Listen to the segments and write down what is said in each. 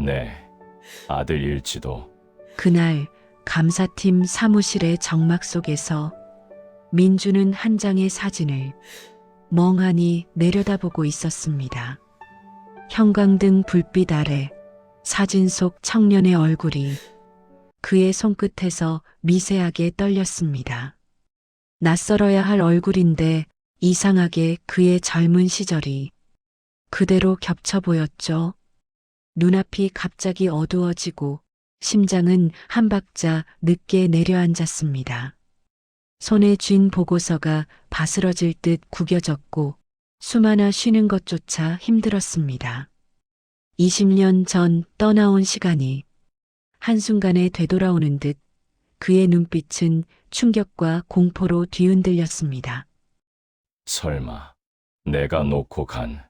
네, 아들일지도. 그날 감사팀 사무실의 정막 속에서 민주는 한 장의 사진을 멍하니 내려다보고 있었습니다. 형광등 불빛 아래 사진 속 청년의 얼굴이 그의 손끝에서 미세하게 떨렸습니다. 낯설어야 할 얼굴인데 이상하게 그의 젊은 시절이 그대로 겹쳐 보였죠. 눈앞이 갑자기 어두워지고 심장은 한 박자 늦게 내려앉았습니다. 손에 쥔 보고서가 바스러질 듯 구겨졌고 숨 하나 쉬는 것조차 힘들었습니다. 20년 전 떠나온 시간이 한순간에 되돌아오는 듯 그의 눈빛은 충격과 공포로 뒤흔들렸습니다. 설마 내가 놓고 간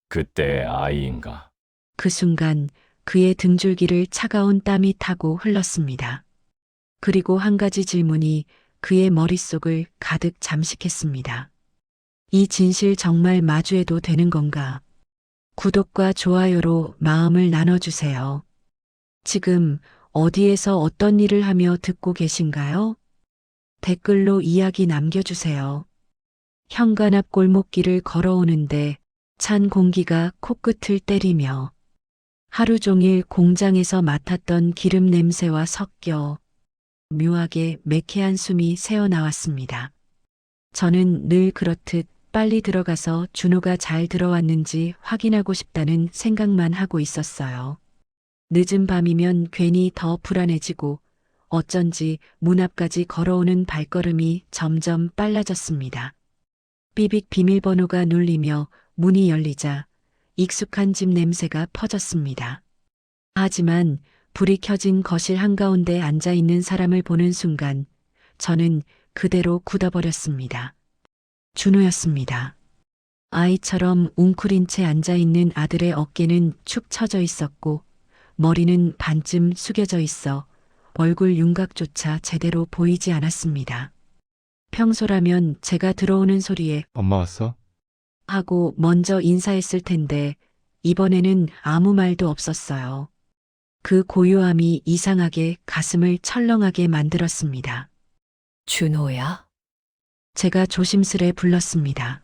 그때의 아이인가? 그 순간 그의 등줄기를 차가운 땀이 타고 흘렀습니다. 그리고 한 가지 질문이 그의 머릿속을 가득 잠식했습니다. 이 진실 정말 마주해도 되는 건가? 구독과 좋아요로 마음을 나눠주세요. 지금 어디에서 어떤 일을 하며 듣고 계신가요? 댓글로 이야기 남겨주세요. 현관 앞 골목길을 걸어오는데 찬 공기가 코끝을 때리며 하루 종일 공장에서 맡았던 기름 냄새와 섞여 묘하게 매캐한 숨이 새어나왔습니다. 저는 늘 그렇듯 빨리 들어가서 준호가 잘 들어왔는지 확인하고 싶다는 생각만 하고 있었어요. 늦은 밤이면 괜히 더 불안해지고 어쩐지 문 앞까지 걸어오는 발걸음이 점점 빨라졌습니다. 삐빅 비밀번호가 눌리며 문이 열리자 익숙한 집 냄새가 퍼졌습니다. 하지만 불이 켜진 거실 한가운데 앉아있는 사람을 보는 순간 저는 그대로 굳어버렸습니다. 준호였습니다. 아이처럼 웅크린 채 앉아있는 아들의 어깨는 축 처져 있었고 머리는 반쯤 숙여져 있어 얼굴 윤곽조차 제대로 보이지 않았습니다. 평소라면 제가 들어오는 소리에 엄마 왔어? 하고 먼저 인사했을 텐데 이번에는 아무 말도 없었어요. 그 고요함이 이상하게 가슴을 철렁하게 만들었습니다. 준호야? 제가 조심스레 불렀습니다.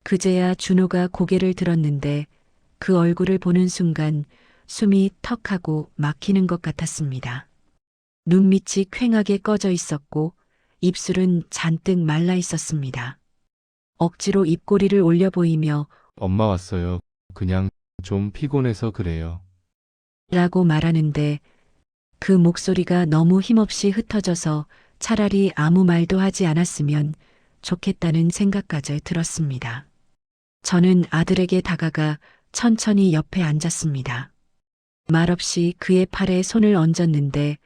그제야 준호가 고개를 들었는데 그 얼굴을 보는 순간 숨이 턱하고 막히는 것 같았습니다. 눈밑이 퀭하게 꺼져 있었고 입술은 잔뜩 말라 있었습니다. 억지로 입꼬리를 올려 보이며 엄마 왔어요. 그냥 좀 피곤해서 그래요. 라고 말하는데 그 목소리가 너무 힘없이 흩어져서 차라리 아무 말도 하지 않았으면 좋겠다는 생각까지 들었습니다. 저는 아들에게 다가가 천천히 옆에 앉았습니다. 말없이 그의 팔에 손을 얹었는데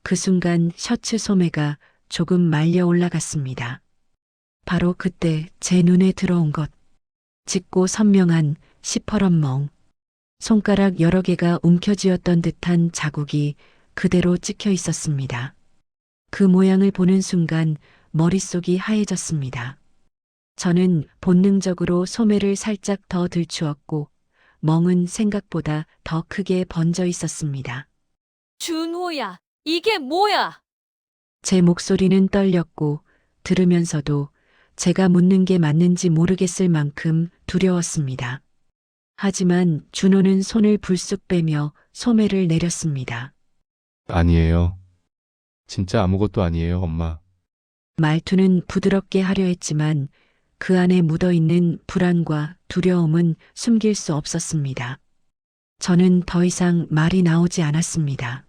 그 순간 셔츠 소매가 조금 말려 올라갔습니다. 바로 그때 제 눈에 들어온 것. 짙고 선명한 시퍼런 멍. 손가락 여러 개가 움켜쥐었던 듯한 자국이 그대로 찍혀 있었습니다. 그 모양을 보는 순간 머릿속이 하얘졌습니다. 저는 본능적으로 소매를 살짝 더 들추었고 멍은 생각보다 더 크게 번져 있었습니다. 준호야, 이게 뭐야? 제 목소리는 떨렸고 들으면서도 제가 묻는 게 맞는지 모르겠을 만큼 두려웠습니다. 하지만 준호는 손을 불쑥 빼며 소매를 내렸습니다. 아니에요. 진짜 아무것도 아니에요, 엄마. 말투는 부드럽게 하려 했지만 그 안에 묻어있는 불안과 두려움은 숨길 수 없었습니다. 저는 더 이상 말이 나오지 않았습니다.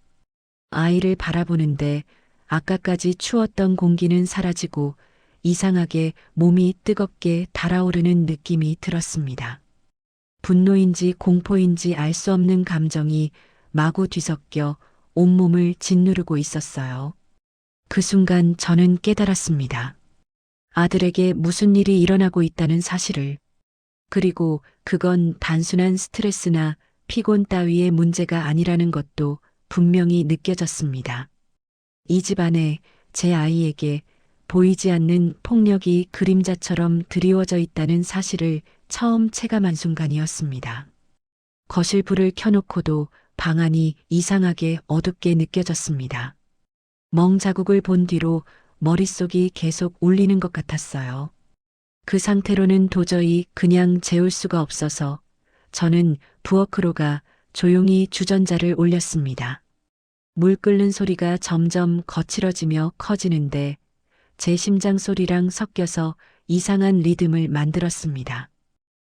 아이를 바라보는데 아까까지 추웠던 공기는 사라지고 이상하게 몸이 뜨겁게 달아오르는 느낌이 들었습니다. 분노인지 공포인지 알 수 없는 감정이 마구 뒤섞여 온몸을 짓누르고 있었어요. 그 순간 저는 깨달았습니다. 아들에게 무슨 일이 일어나고 있다는 사실을. 그리고 그건 단순한 스트레스나 피곤 따위의 문제가 아니라는 것도 분명히 느껴졌습니다. 이 집안에 제 아이에게 보이지 않는 폭력이 그림자처럼 드리워져 있다는 사실을 처음 체감한 순간이었습니다. 거실 불을 켜놓고도 방 안이 이상하게 어둡게 느껴졌습니다. 멍 자국을 본 뒤로 머릿속이 계속 울리는 것 같았어요. 그 상태로는 도저히 그냥 재울 수가 없어서 저는 부엌으로 가 조용히 주전자를 올렸습니다. 물 끓는 소리가 점점 거칠어지며 커지는데 제 심장 소리랑 섞여서 이상한 리듬을 만들었습니다.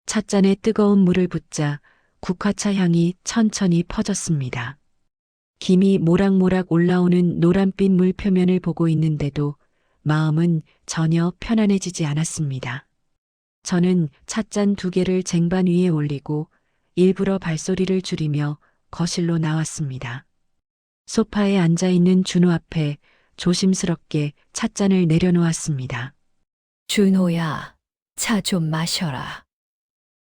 찻잔에 뜨거운 물을 붓자 국화차 향이 천천히 퍼졌습니다. 김이 모락모락 올라오는 노란빛 물 표면을 보고 있는데도 마음은 전혀 편안해지지 않았습니다. 저는 찻잔 2개를 쟁반 위에 올리고 일부러 발소리를 줄이며 거실로 나왔습니다. 소파에 앉아 있는 준호 앞에 조심스럽게 찻잔을 내려놓았습니다. 준호야, 차 좀 마셔라.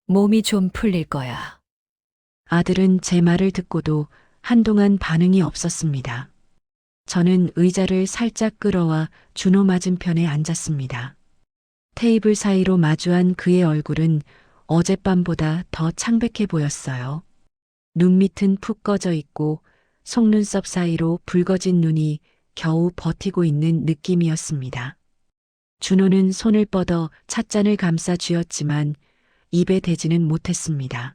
몸이 좀 풀릴 거야. 아들은 제 말을 듣고도 한동안 반응이 없었습니다. 저는 의자를 살짝 끌어와 준호 맞은편에 앉았습니다. 테이블 사이로 마주한 그의 얼굴은 어젯밤보다 더 창백해 보였어요. 눈밑은 푹 꺼져 있고 속눈썹 사이로 붉어진 눈이 겨우 버티고 있는 느낌이었습니다. 준호는 손을 뻗어 찻잔을 감싸 쥐었지만 입에 대지는 못했습니다.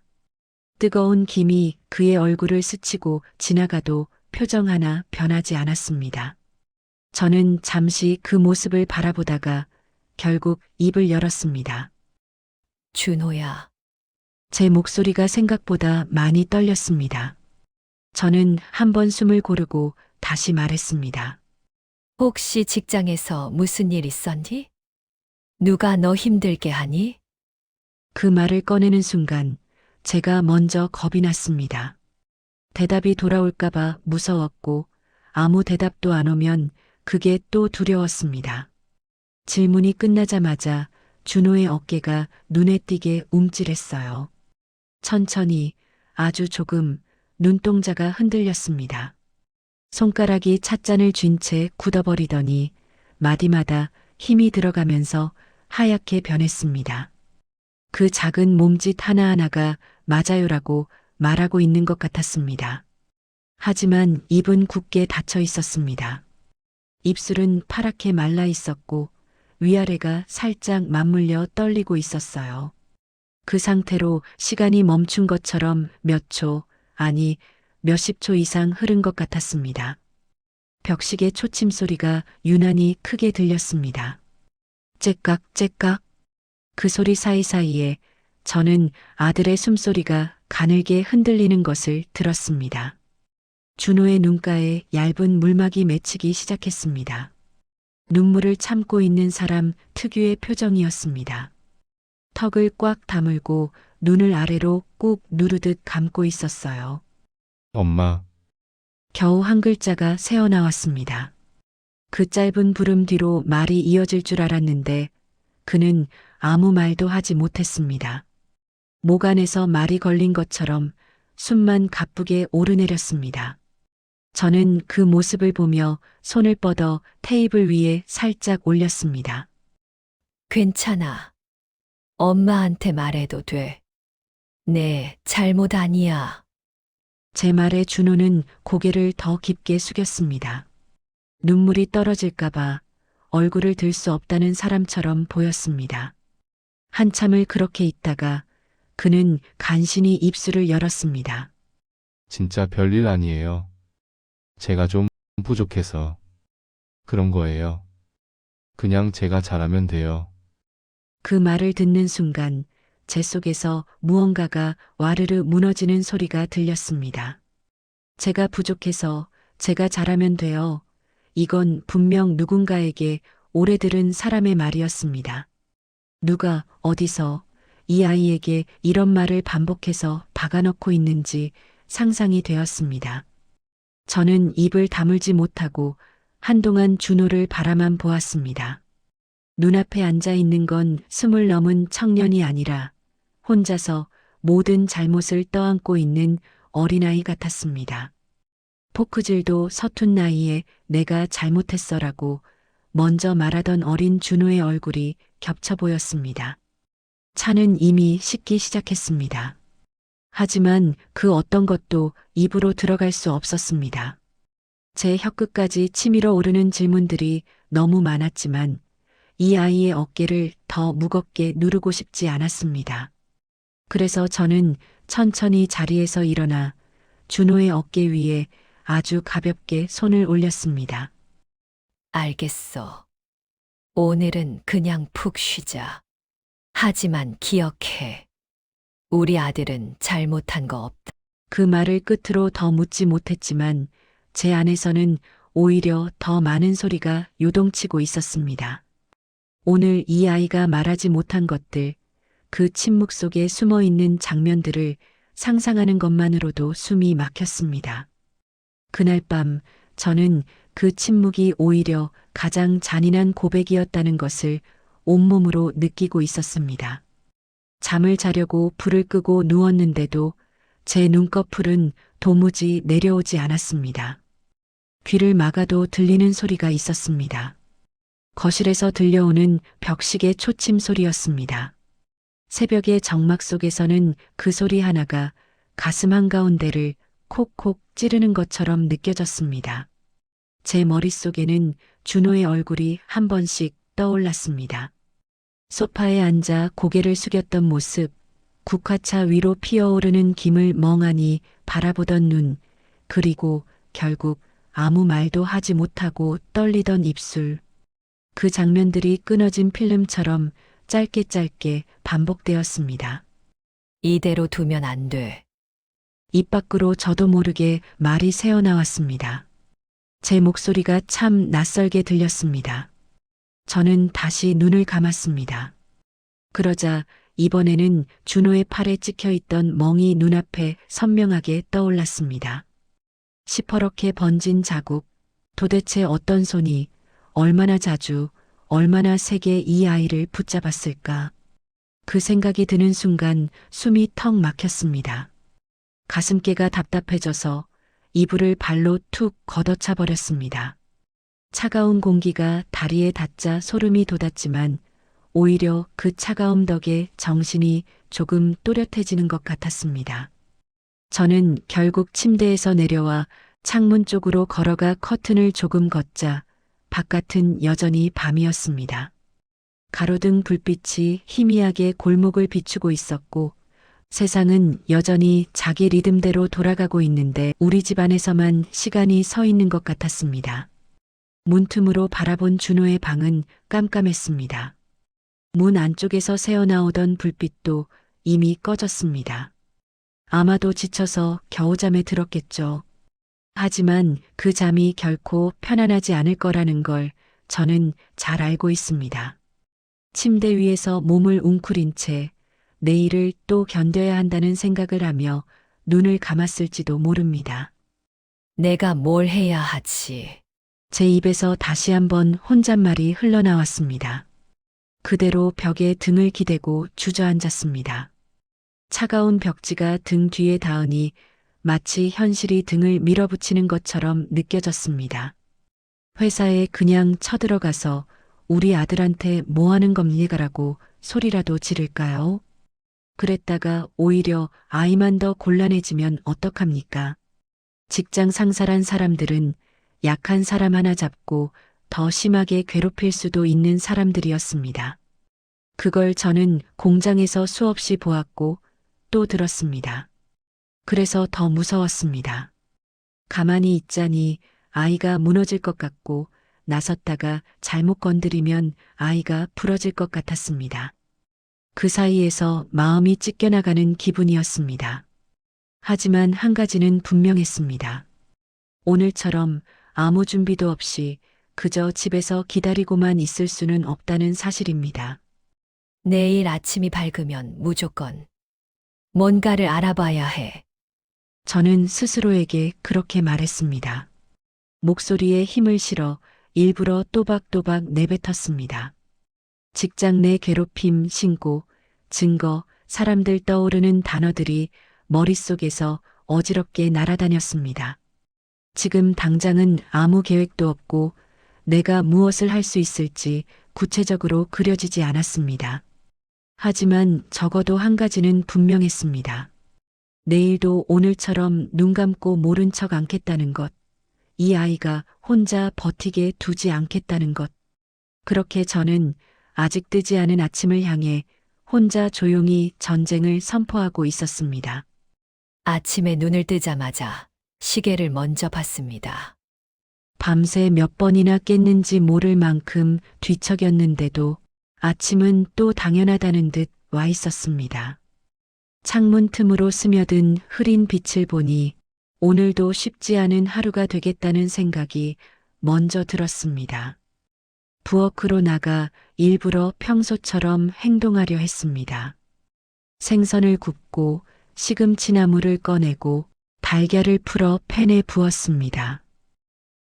뜨거운 김이 그의 얼굴을 스치고 지나가도 표정 하나 변하지 않았습니다. 저는 잠시 그 모습을 바라보다가 결국 입을 열었습니다. 준호야, 제 목소리가 생각보다 많이 떨렸습니다. 저는 한 번 숨을 고르고 다시 말했습니다. 혹시 직장에서 무슨 일 있었니? 누가 너 힘들게 하니? 그 말을 꺼내는 순간 제가 먼저 겁이 났습니다. 대답이 돌아올까봐 무서웠고 아무 대답도 안 오면 그게 또 두려웠습니다. 질문이 끝나자마자 준호의 어깨가 눈에 띄게 움찔했어요. 천천히 아주 조금 눈동자가 흔들렸습니다. 손가락이 찻잔을 쥔 채 굳어버리더니 마디마다 힘이 들어가면서 하얗게 변했습니다. 그 작은 몸짓 하나하나가 맞아요라고 말하고 있는 것 같았습니다. 하지만 입은 굳게 닫혀 있었습니다. 입술은 파랗게 말라 있었고 위아래가 살짝 맞물려 떨리고 있었어요. 그 상태로 시간이 멈춘 것처럼 몇 초, 아니 몇십 초 이상 흐른 것 같았습니다. 벽시계 초침 소리가 유난히 크게 들렸습니다. 째깍 째깍. 그 소리 사이사이에 저는 아들의 숨소리가 가늘게 흔들리는 것을 들었습니다. 준호의 눈가에 얇은 물막이 맺히기 시작했습니다. 눈물을 참고 있는 사람 특유의 표정이었습니다. 턱을 꽉 다물고 눈을 아래로 꾹 누르듯 감고 있었어요. 엄마, 겨우 한 글자가 새어나왔습니다. 그 짧은 부름 뒤로 말이 이어질 줄 알았는데 그는 아무 말도 하지 못했습니다. 목 안에서 말이 걸린 것처럼 숨만 가쁘게 오르내렸습니다. 저는 그 모습을 보며 손을 뻗어 테이블 위에 살짝 올렸습니다. 괜찮아. 엄마한테 말해도 돼. 네, 잘못 아니야. 제 말에 준호는 고개를 더 깊게 숙였습니다. 눈물이 떨어질까봐 얼굴을 들 수 없다는 사람처럼 보였습니다. 한참을 그렇게 있다가 그는 간신히 입술을 열었습니다. 진짜 별일 아니에요. 제가 좀 부족해서 그런 거예요. 그냥 제가 잘하면 돼요. 그 말을 듣는 순간 제 속에서 무언가가 와르르 무너지는 소리가 들렸습니다. 제가 부족해서 제가 잘하면 돼요. 이건 분명 누군가에게 오래 들은 사람의 말이었습니다. 누가 어디서 이 아이에게 이런 말을 반복해서 박아넣고 있는지 상상이 되었습니다. 저는 입을 다물지 못하고 한동안 준호를 바라만 보았습니다. 눈앞에 앉아 있는 건 20 넘은 청년이 아니라 혼자서 모든 잘못을 떠안고 있는 어린아이 같았습니다. 포크질도 서툰 나이에 내가 잘못했어라고 먼저 말하던 어린 준호의 얼굴이 겹쳐 보였습니다. 차는 이미 식기 시작했습니다. 하지만 그 어떤 것도 입으로 들어갈 수 없었습니다. 제 혀끝까지 치밀어 오르는 질문들이 너무 많았지만 이 아이의 어깨를 더 무겁게 누르고 싶지 않았습니다. 그래서 저는 천천히 자리에서 일어나 준호의 어깨 위에 아주 가볍게 손을 올렸습니다. 알겠어. 오늘은 그냥 푹 쉬자. 하지만 기억해. 우리 아들은 잘못한 거 없다. 그 말을 끝으로 더 묻지 못했지만 제 안에서는 오히려 더 많은 소리가 요동치고 있었습니다. 오늘 이 아이가 말하지 못한 것들, 그 침묵 속에 숨어 있는 장면들을 상상하는 것만으로도 숨이 막혔습니다. 그날 밤 저는 그 침묵이 오히려 가장 잔인한 고백이었다는 것을 온몸으로 느끼고 있었습니다. 잠을 자려고 불을 끄고 누웠는데도 제 눈꺼풀은 도무지 내려오지 않았습니다. 귀를 막아도 들리는 소리가 있었습니다. 거실에서 들려오는 벽시계 초침 소리였습니다. 새벽의 정막 속에서는 그 소리 하나가 가슴 한가운데를 콕콕 찌르는 것처럼 느껴졌습니다. 제 머릿속에는 준호의 얼굴이 한 번씩 떠올랐습니다. 소파에 앉아 고개를 숙였던 모습, 국화차 위로 피어오르는 김을 멍하니 바라보던 눈, 그리고 결국 아무 말도 하지 못하고 떨리던 입술. 그 장면들이 끊어진 필름처럼 짧게 짧게 반복되었습니다. 이대로 두면 안 돼. 입 밖으로 저도 모르게 말이 새어나왔습니다. 제 목소리가 참 낯설게 들렸습니다. 저는 다시 눈을 감았습니다. 그러자 이번에는 준호의 팔에 찍혀 있던 멍이 눈앞에 선명하게 떠올랐습니다. 시퍼렇게 번진 자국, 도대체 어떤 손이 얼마나 자주, 얼마나 세게 이 아이를 붙잡았을까. 그 생각이 드는 순간 숨이 턱 막혔습니다. 가슴께가 답답해져서 이불을 발로 툭 걷어차 버렸습니다. 차가운 공기가 다리에 닿자 소름이 돋았지만 오히려 그 차가움 덕에 정신이 조금 또렷해지는 것 같았습니다. 저는 결국 침대에서 내려와 창문 쪽으로 걸어가 커튼을 조금 걷자 바깥은 여전히 밤이었습니다. 가로등 불빛이 희미하게 골목을 비추고 있었고 세상은 여전히 자기 리듬대로 돌아가고 있는데 우리 집 안에서만 시간이 서 있는 것 같았습니다. 문틈으로 바라본 준호의 방은 깜깜했습니다. 문 안쪽에서 새어나오던 불빛도 이미 꺼졌습니다. 아마도 지쳐서 겨우잠에 들었겠죠. 하지만 그 잠이 결코 편안하지 않을 거라는 걸 저는 잘 알고 있습니다. 침대 위에서 몸을 웅크린 채 내일을 또 견뎌야 한다는 생각을 하며 눈을 감았을지도 모릅니다. 내가 뭘 해야 하지? 제 입에서 다시 한번 혼잣말이 흘러나왔습니다. 그대로 벽에 등을 기대고 주저앉았습니다. 차가운 벽지가 등 뒤에 닿으니 마치 현실이 등을 밀어붙이는 것처럼 느껴졌습니다. 회사에 그냥 쳐들어가서 우리 아들한테 뭐 하는 겁니까라고 소리라도 지를까요? 그랬다가 오히려 아이만 더 곤란해지면 어떡합니까? 직장 상사란 사람들은 약한 사람 하나 잡고 더 심하게 괴롭힐 수도 있는 사람들이었습니다. 그걸 저는 공장에서 수없이 보았고 또 들었습니다. 그래서 더 무서웠습니다. 가만히 있자니 아이가 무너질 것 같고 나섰다가 잘못 건드리면 아이가 부러질 것 같았습니다. 그 사이에서 마음이 찢겨나가는 기분이었습니다. 하지만 한 가지는 분명했습니다. 오늘처럼 아무 준비도 없이 그저 집에서 기다리고만 있을 수는 없다는 사실입니다. 내일 아침이 밝으면 무조건 뭔가를 알아봐야 해. 저는 스스로에게 그렇게 말했습니다. 목소리에 힘을 실어 일부러 또박또박 내뱉었습니다. 직장 내 괴롭힘, 신고, 증거, 사람들 떠오르는 단어들이 머릿속에서 어지럽게 날아다녔습니다. 지금 당장은 아무 계획도 없고 내가 무엇을 할 수 있을지 구체적으로 그려지지 않았습니다. 하지만 적어도 한 가지는 분명했습니다. 내일도 오늘처럼 눈 감고 모른 척 않겠다는 것. 이 아이가 혼자 버티게 두지 않겠다는 것. 그렇게 저는 아직 뜨지 않은 아침을 향해 혼자 조용히 전쟁을 선포하고 있었습니다. 아침에 눈을 뜨자마자 시계를 먼저 봤습니다. 밤새 몇 번이나 깼는지 모를 만큼 뒤척였는데도 아침은 또 당연하다는 듯 와 있었습니다. 창문 틈으로 스며든 흐린 빛을 보니 오늘도 쉽지 않은 하루가 되겠다는 생각이 먼저 들었습니다. 부엌으로 나가 일부러 평소처럼 행동하려 했습니다. 생선을 굽고 시금치나물을 꺼내고 달걀을 풀어 팬에 부었습니다.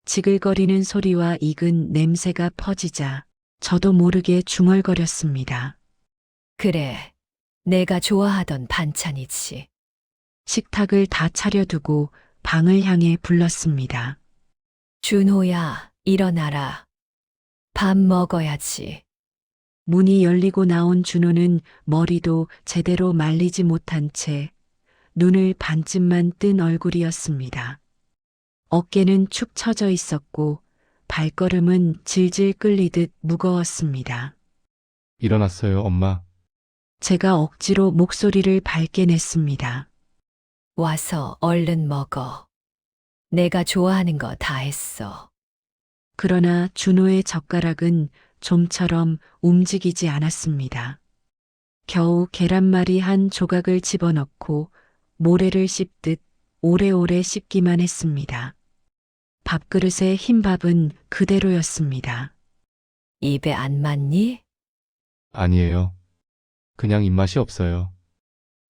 지글거리는 소리와 익은 냄새가 퍼지자 저도 모르게 중얼거렸습니다. 그래, 내가 좋아하던 반찬이지. 식탁을 다 차려두고 방을 향해 불렀습니다. 준호야, 일어나라. 밥 먹어야지. 문이 열리고 나온 준호는 머리도 제대로 말리지 못한 채 눈을 반쯤만 뜬 얼굴이었습니다. 어깨는 축 처져 있었고 발걸음은 질질 끌리듯 무거웠습니다. 일어났어요, 엄마. 제가 억지로 목소리를 밝게 냈습니다. 와서 얼른 먹어. 내가 좋아하는 거 다 했어. 그러나 준호의 젓가락은 좀처럼 움직이지 않았습니다. 겨우 계란말이 한 조각을 집어넣고 모래를 씹듯 오래오래 씹기만 했습니다. 밥그릇에 흰 밥은 그대로였습니다. 입에 안 맞니? 아니에요. 그냥 입맛이 없어요.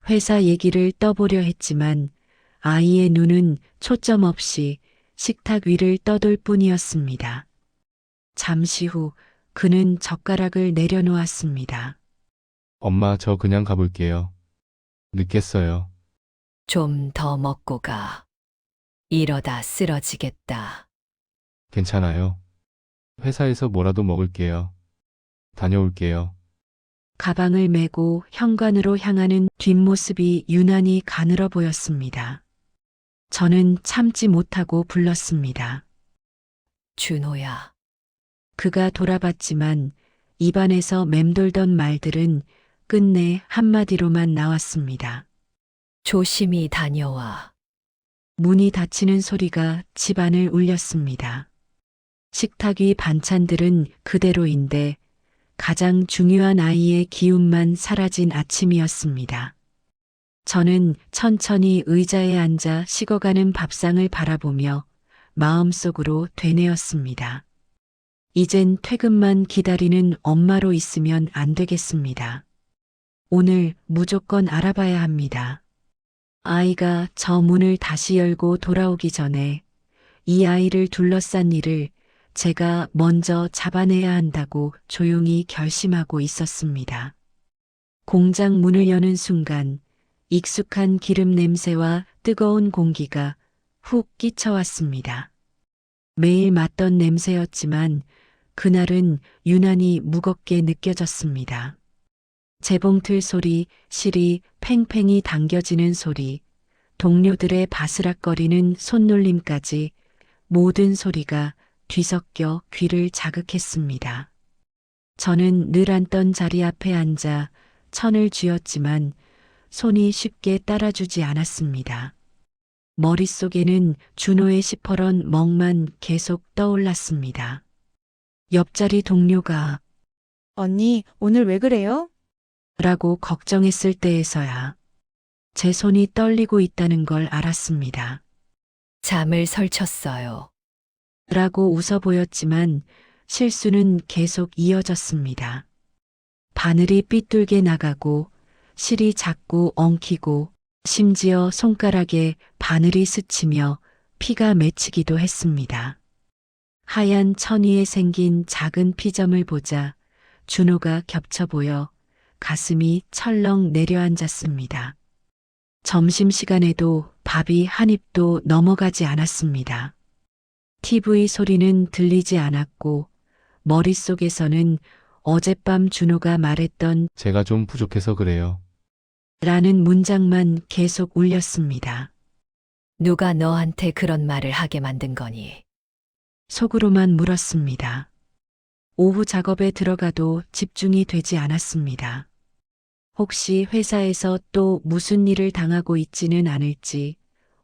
회사 얘기를 떠보려 했지만 아이의 눈은 초점 없이 식탁 위를 떠돌 뿐이었습니다. 잠시 후 그는 젓가락을 내려놓았습니다. 엄마, 저 그냥 가볼게요. 늦겠어요. 좀 더 먹고 가. 이러다 쓰러지겠다. 괜찮아요. 회사에서 뭐라도 먹을게요. 다녀올게요. 가방을 메고 현관으로 향하는 뒷모습이 유난히 가늘어 보였습니다. 저는 참지 못하고 불렀습니다. 준호야, 그가 돌아봤지만 입안에서 맴돌던 말들은 끝내 한마디로만 나왔습니다. 조심히 다녀와. 문이 닫히는 소리가 집안을 울렸습니다. 식탁 위 반찬들은 그대로인데 가장 중요한 아이의 기운만 사라진 아침이었습니다. 저는 천천히 의자에 앉아 식어가는 밥상을 바라보며 마음속으로 되뇌었습니다. 이젠 퇴근만 기다리는 엄마로 있으면 안 되겠습니다. 오늘 무조건 알아봐야 합니다. 아이가 저 문을 다시 열고 돌아오기 전에 이 아이를 둘러싼 일을 제가 먼저 잡아내야 한다고 조용히 결심하고 있었습니다. 공장 문을 여는 순간 익숙한 기름 냄새와 뜨거운 공기가 훅 끼쳐왔습니다. 매일 맡던 냄새였지만 그날은 유난히 무겁게 느껴졌습니다. 재봉틀 소리, 실이 팽팽히 당겨지는 소리, 동료들의 바스락거리는 손놀림까지 모든 소리가 뒤섞여 귀를 자극했습니다. 저는 늘 앉던 자리 앞에 앉아 천을 쥐었지만 손이 쉽게 따라주지 않았습니다. 머릿속에는 준호의 시퍼런 멍만 계속 떠올랐습니다. 옆자리 동료가 언니, 오늘 왜 그래요? 라고 걱정했을 때에서야 제 손이 떨리고 있다는 걸 알았습니다. 잠을 설쳤어요. 라고 웃어 보였지만 실수는 계속 이어졌습니다. 바늘이 삐뚤게 나가고 실이 자꾸 엉키고 심지어 손가락에 바늘이 스치며 피가 맺히기도 했습니다. 하얀 천 위에 생긴 작은 피점을 보자 준호가 겹쳐 보여 가슴이 철렁 내려앉았습니다. 점심시간에도 밥이 한 입도 넘어가지 않았습니다. TV 소리는 들리지 않았고 머릿속에서는 어젯밤 준호가 말했던 제가 좀 부족해서 그래요. 라는 문장만 계속 울렸습니다. 누가 너한테 그런 말을 하게 만든 거니? 속으로만 물었습니다. 오후 작업에 들어가도 집중이 되지 않았습니다. 혹시 회사에서 또 무슨 일을 당하고 있지는 않을지,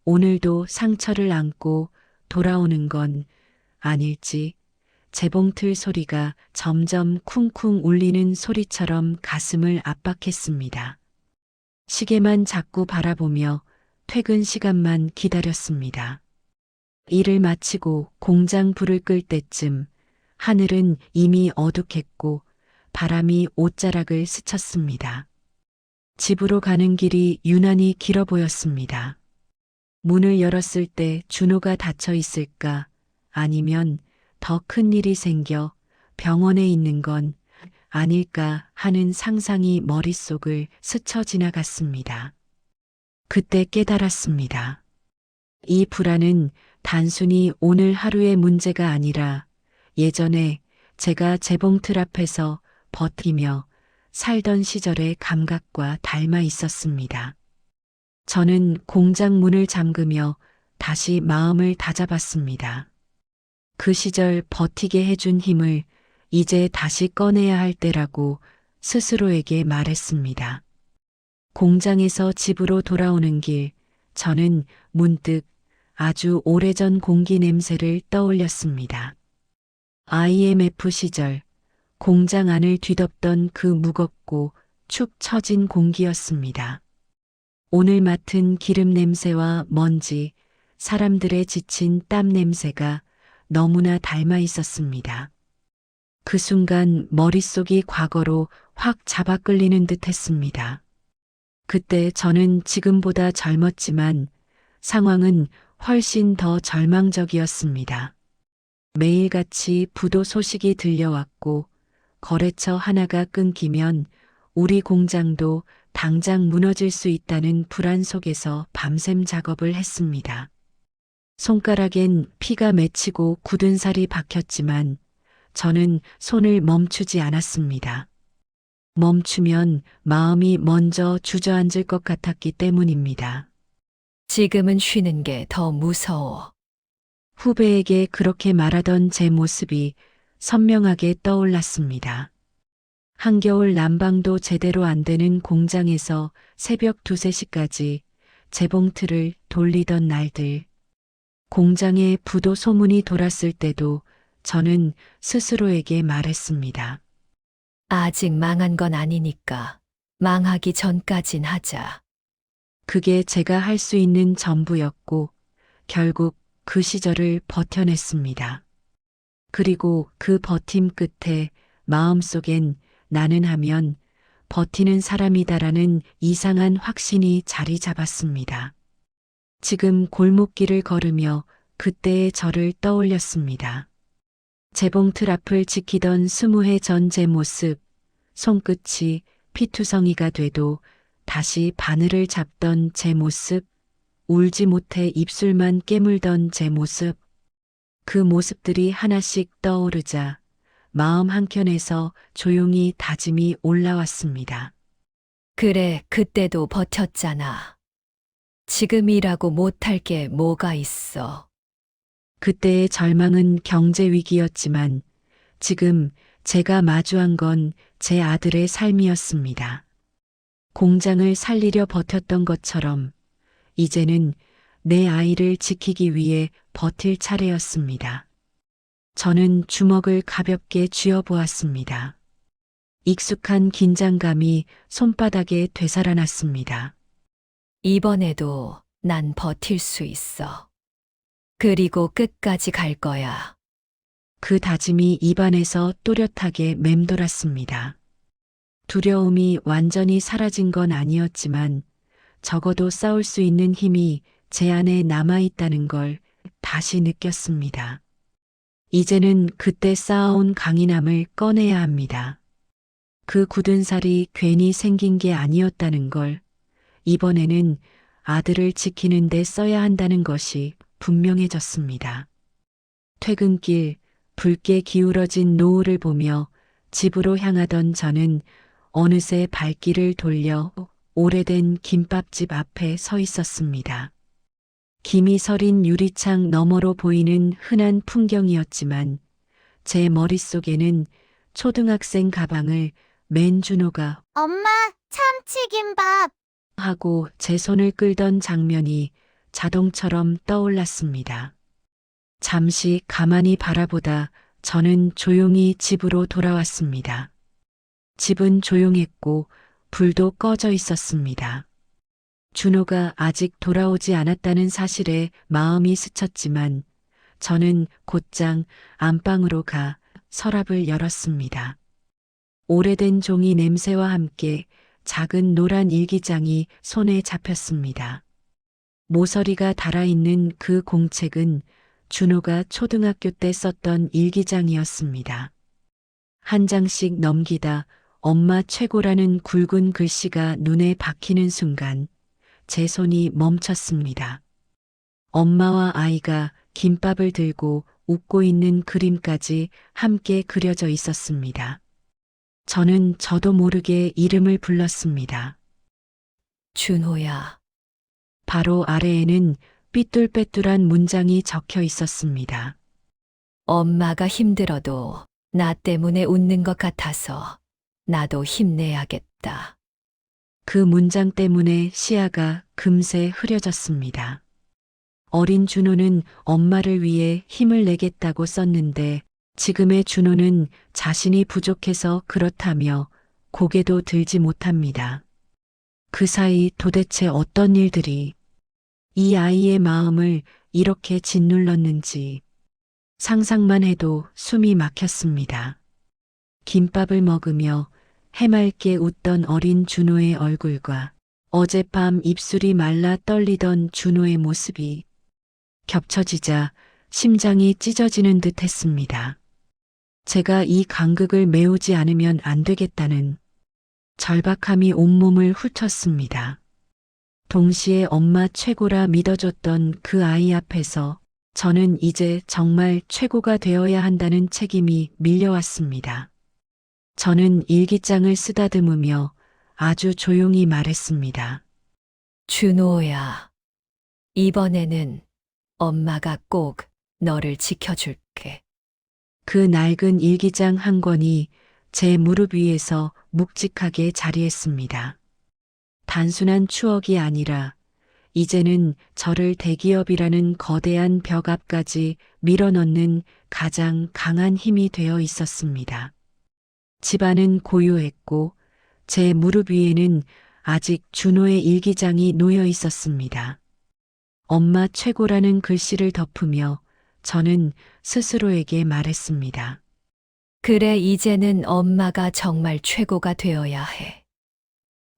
오늘도 상처를 안고 돌아오는 건 아닐지, 재봉틀 소리가 점점 쿵쿵 울리는 소리처럼 가슴을 압박했습니다. 시계만 자꾸 바라보며 퇴근 시간만 기다렸습니다. 일을 마치고 공장 불을 끌 때쯤 하늘은 이미 어둑했고 바람이 옷자락을 스쳤습니다. 집으로 가는 길이 유난히 길어 보였습니다. 문을 열었을 때 준호가 닫혀 있을까, 아니면 더 큰 일이 생겨 병원에 있는 건 아닐까 하는 상상이 머릿속을 스쳐 지나갔습니다. 그때 깨달았습니다. 이 불안은 단순히 오늘 하루의 문제가 아니라 예전에 제가 재봉틀 앞에서 버티며 살던 시절의 감각과 닮아 있었습니다. 저는 공장 문을 잠그며 다시 마음을 다잡았습니다. 그 시절 버티게 해준 힘을 이제 다시 꺼내야 할 때라고 스스로에게 말했습니다. 공장에서 집으로 돌아오는 길, 저는 문득 아주 오래전 공기 냄새를 떠올렸습니다. IMF 시절 공장 안을 뒤덮던 그 무겁고 축 처진 공기였습니다. 오늘 맡은 기름 냄새와 먼지, 사람들의 지친 땀 냄새가 너무나 닮아 있었습니다. 그 순간 머릿속이 과거로 확 잡아 끌리는 듯 했습니다. 그때 저는 지금보다 젊었지만 상황은 훨씬 더 절망적이었습니다. 매일같이 부도 소식이 들려왔고 거래처 하나가 끊기면 우리 공장도 당장 무너질 수 있다는 불안 속에서 밤샘 작업을 했습니다. 손가락엔 피가 맺히고 굳은 살이 박혔지만 저는 손을 멈추지 않았습니다. 멈추면 마음이 먼저 주저앉을 것 같았기 때문입니다. 지금은 쉬는 게 더 무서워. 후배에게 그렇게 말하던 제 모습이 선명하게 떠올랐습니다. 한겨울 난방도 제대로 안 되는 공장에서 새벽 2, 3시까지 재봉틀을 돌리던 날들. 공장에 부도 소문이 돌았을 때도 저는 스스로에게 말했습니다. 아직 망한 건 아니니까 망하기 전까진 하자. 그게 제가 할 수 있는 전부였고 결국 그 시절을 버텨냈습니다. 그리고 그 버팀 끝에 마음속엔 나는 하면 버티는 사람이다라는 이상한 확신이 자리 잡았습니다. 지금 골목길을 걸으며 그때의 저를 떠올렸습니다. 재봉틀 앞을 지키던 20해 전 제 모습, 손끝이 피투성이가 돼도 다시 바늘을 잡던 제 모습, 울지 못해 입술만 깨물던 제 모습, 그 모습들이 하나씩 떠오르자 마음 한켠에서 조용히 다짐이 올라왔습니다. 그래, 그때도 버텼잖아. 지금이라고 못할 게 뭐가 있어. 그때의 절망은 경제 위기였지만 지금 제가 마주한 건 제 아들의 삶이었습니다. 공장을 살리려 버텼던 것처럼 이제는 내 아이를 지키기 위해 버틸 차례였습니다. 저는 주먹을 가볍게 쥐어보았습니다. 익숙한 긴장감이 손바닥에 되살아났습니다. 이번에도 난 버틸 수 있어. 그리고 끝까지 갈 거야. 그 다짐이 입안에서 또렷하게 맴돌았습니다. 두려움이 완전히 사라진 건 아니었지만 적어도 싸울 수 있는 힘이 제 안에 남아있다는 걸 다시 느꼈습니다. 이제는 그때 쌓아온 강인함을 꺼내야 합니다. 그 굳은 살이 괜히 생긴 게 아니었다는 걸, 이번에는 아들을 지키는 데 써야 한다는 것이 분명해졌습니다. 퇴근길 붉게 기울어진 노을을 보며 집으로 향하던 저는 어느새 발길을 돌려 오래된 김밥집 앞에 서 있었습니다. 김이 서린 유리창 너머로 보이는 흔한 풍경이었지만 제 머릿속에는 초등학생 가방을 맨 준호가 엄마, 참치김밥. 하고 제 손을 끌던 장면이 자동처럼 떠올랐습니다. 잠시 가만히 바라보다 저는 조용히 집으로 돌아왔습니다. 집은 조용했고 불도 꺼져 있었습니다. 준호가 아직 돌아오지 않았다는 사실에 마음이 스쳤지만 저는 곧장 안방으로 가 서랍을 열었습니다. 오래된 종이 냄새와 함께 작은 노란 일기장이 손에 잡혔습니다. 모서리가 달아있는 그 공책은 준호가 초등학교 때 썼던 일기장이었습니다. 한 장씩 넘기다 엄마 최고라는 굵은 글씨가 눈에 박히는 순간 제 손이 멈췄습니다. 엄마와 아이가 김밥을 들고 웃고 있는 그림까지 함께 그려져 있었습니다. 저는 저도 모르게 이름을 불렀습니다. 준호야. 바로 아래에는 삐뚤빼뚤한 문장이 적혀 있었습니다. 엄마가 힘들어도 나 때문에 웃는 것 같아서 나도 힘내야겠다. 그 문장 때문에 시야가 금세 흐려졌습니다. 어린 준호는 엄마를 위해 힘을 내겠다고 썼는데 지금의 준호는 자신이 부족해서 그렇다며 고개도 들지 못합니다. 그 사이 도대체 어떤 일들이 이 아이의 마음을 이렇게 짓눌렀는지 상상만 해도 숨이 막혔습니다. 김밥을 먹으며 해맑게 웃던 어린 준호의 얼굴과 어젯밤 입술이 말라 떨리던 준호의 모습이 겹쳐지자 심장이 찢어지는 듯 했습니다. 제가 이 간극을 메우지 않으면 안 되겠다는 절박함이 온몸을 훑었습니다. 동시에 엄마 최고라 믿어줬던 그 아이 앞에서 저는 이제 정말 최고가 되어야 한다는 책임이 밀려왔습니다. 저는 일기장을 쓰다듬으며 아주 조용히 말했습니다. 준호야. 이번에는 엄마가 꼭 너를 지켜줄게. 그 낡은 일기장 한 권이 제 무릎 위에서 묵직하게 자리했습니다. 단순한 추억이 아니라 이제는 저를 대기업이라는 거대한 벽 앞까지 밀어넣는 가장 강한 힘이 되어 있었습니다. 집안은 고요했고 제 무릎 위에는 아직 준호의 일기장이 놓여 있었습니다. 엄마 최고라는 글씨를 덮으며 저는 스스로에게 말했습니다. 그래, 이제는 엄마가 정말 최고가 되어야 해.